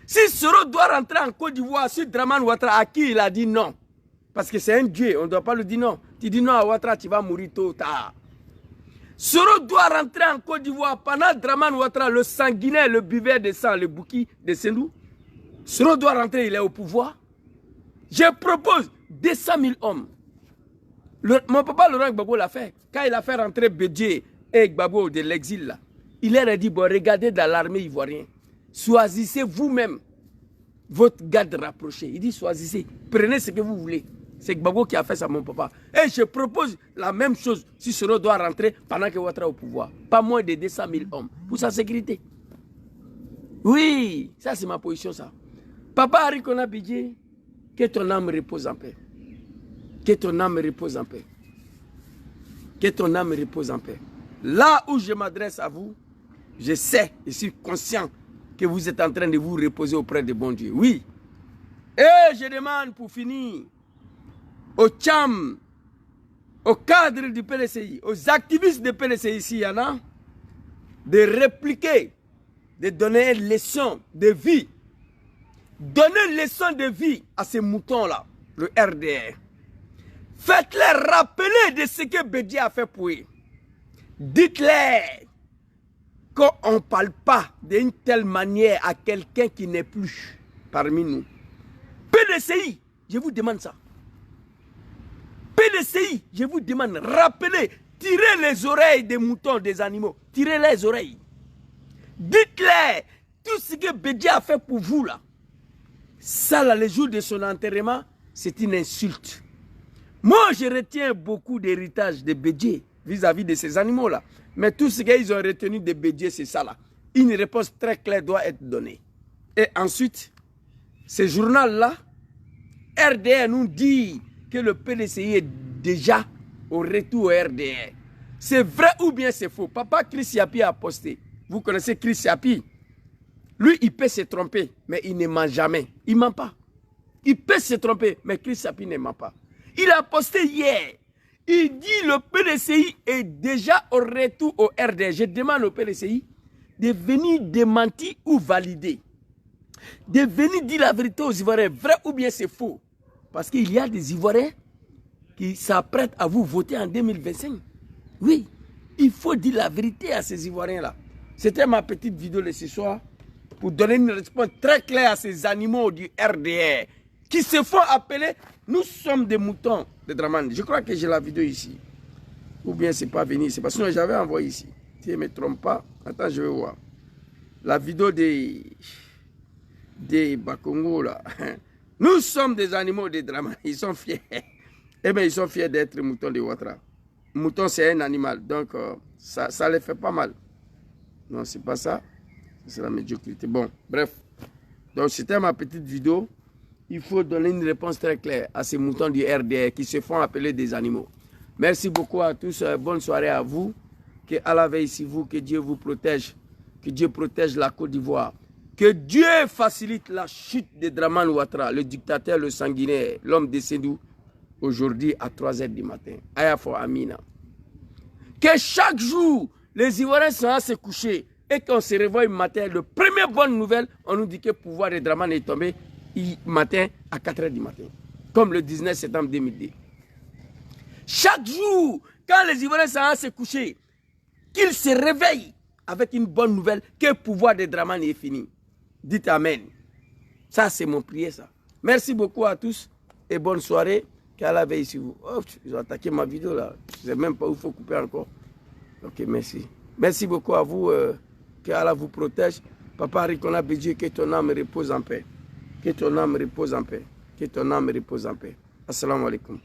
Si Soro doit rentrer en Côte d'Ivoire sur Draman Ouattara, à qui il a dit non? Parce que c'est un dieu, on ne doit pas lui dire non. Tu dis non à Ouattara, tu vas mourir tôt ou tard. Soro doit rentrer en Côte d'Ivoire pendant Dramane Ouattara, le sanguinaire, le buveur de sang, le bouki de Sendou. Soro doit rentrer, il est au pouvoir. Je propose 200 000 hommes. Mon papa Laurent Gbagbo l'a fait. Quand il a fait rentrer Bédié et Gbagbo de l'exil, là, il leur a dit, bon, regardez dans l'armée ivoirienne. Choisissez vous-même votre garde rapproché. Il dit, choisissez, prenez ce que vous voulez. C'est Gbagbo qui a fait ça, mon papa. Et je propose la même chose si Soro doit rentrer pendant que Ouattara est au pouvoir. Pas moins de 200 000 hommes pour sa sécurité. Oui, ça c'est ma position, ça. Papa Arikona Bédié, que ton âme repose en paix. Que ton âme repose en paix. Que ton âme repose en paix. Là où je m'adresse à vous, je sais, je suis conscient que vous êtes en train de vous reposer auprès de bon Dieu. Oui. Et je demande pour finir aux chams, aux cadres du PDCI, aux activistes du PDCI, s'il y en a, de répliquer, de donner une leçon de vie. Donner une leçon de vie à ces moutons-là, le RDR. Faites-les rappeler de ce que Bédié a fait pour eux. Dites-les qu'on ne parle pas d'une telle manière à quelqu'un qui n'est plus parmi nous. PDCI, je vous demande ça. PDCI, je vous demande, rappelez, tirez les oreilles des moutons, des animaux. Tirez les oreilles. Dites-les tout ce que Bédié a fait pour vous là. Ça là, le jour de son enterrement, c'est une insulte. Moi, je retiens beaucoup d'héritage de Bédié vis-à-vis de ces animaux-là. Mais tout ce qu'ils ont retenu de Bédié, c'est ça là. Une réponse très claire doit être donnée. Et ensuite, ce journal-là, RDR nous dit que le PDCI est déjà au retour au RDR. C'est vrai ou bien c'est faux? Papa Chris Yapi a posté. Vous connaissez Chris Yapi? Lui, il peut se tromper, mais il ne ment jamais. Il ne ment pas. Il peut se tromper, mais Chris Yapi ne ment pas. Il a posté hier. Il dit le PDCI est déjà au retour au RDR. Je demande au PDCI de venir démentir ou valider. De venir dire la vérité aux Ivoiriens, vrai ou bien c'est faux. Parce qu'il y a des Ivoiriens qui s'apprêtent à vous voter en 2025. Oui, il faut dire la vérité à ces Ivoiriens-là. C'était ma petite vidéo de ce soir pour donner une réponse très claire à ces animaux du RDR qui se font appeler, nous sommes des moutons de Dramane. Je crois que j'ai la vidéo ici. Ou bien c'est pas venu, c'est parce que j'avais envoyé ici. Si je ne me trompe pas, attends, je vais voir. La vidéo des Bakongo là. Nous sommes des animaux de Dramane. Ils sont fiers. Eh bien, ils sont fiers d'être moutons de Ouattara. Mouton, c'est un animal. Donc, ça les fait pas mal. Non, c'est pas ça. C'est la médiocrité. Bon, bref. Donc, c'était ma petite vidéo. Il faut donner une réponse très claire à ces moutons du RDR qui se font appeler des animaux. Merci beaucoup à tous. Bonne soirée à vous. Que Allah veille sur vous. Que Dieu vous protège. Que Dieu protège la Côte d'Ivoire. Que Dieu facilite la chute de Dramane Ouattara, le dictateur, le sanguinaire, l'homme de Sendou, aujourd'hui à 3 h du matin. Ayafo Amina. Que chaque jour, les Ivoiriens sont à se coucher et qu'on se réveille le matin, la première bonne nouvelle, on nous dit que le pouvoir de Dramane est tombé matin à 4 h du matin, comme le 19 septembre 2002. Chaque jour, quand les Ivoiriens sont à se coucher, qu'ils se réveillent avec une bonne nouvelle, que le pouvoir de Dramane est fini. Dites Amen. Ça, c'est mon prière, ça. Merci beaucoup à tous et bonne soirée. Qu'Allah veille sur vous. Oh, ils ont attaqué ma vidéo là. Je ne sais même pas où il faut couper encore. Ok, merci. Merci beaucoup à vous. Qu'Allah vous protège. Papa Arikona Bédié, que ton âme repose en paix. Que ton âme repose en paix. Que ton âme repose en paix. Assalamu alaikum.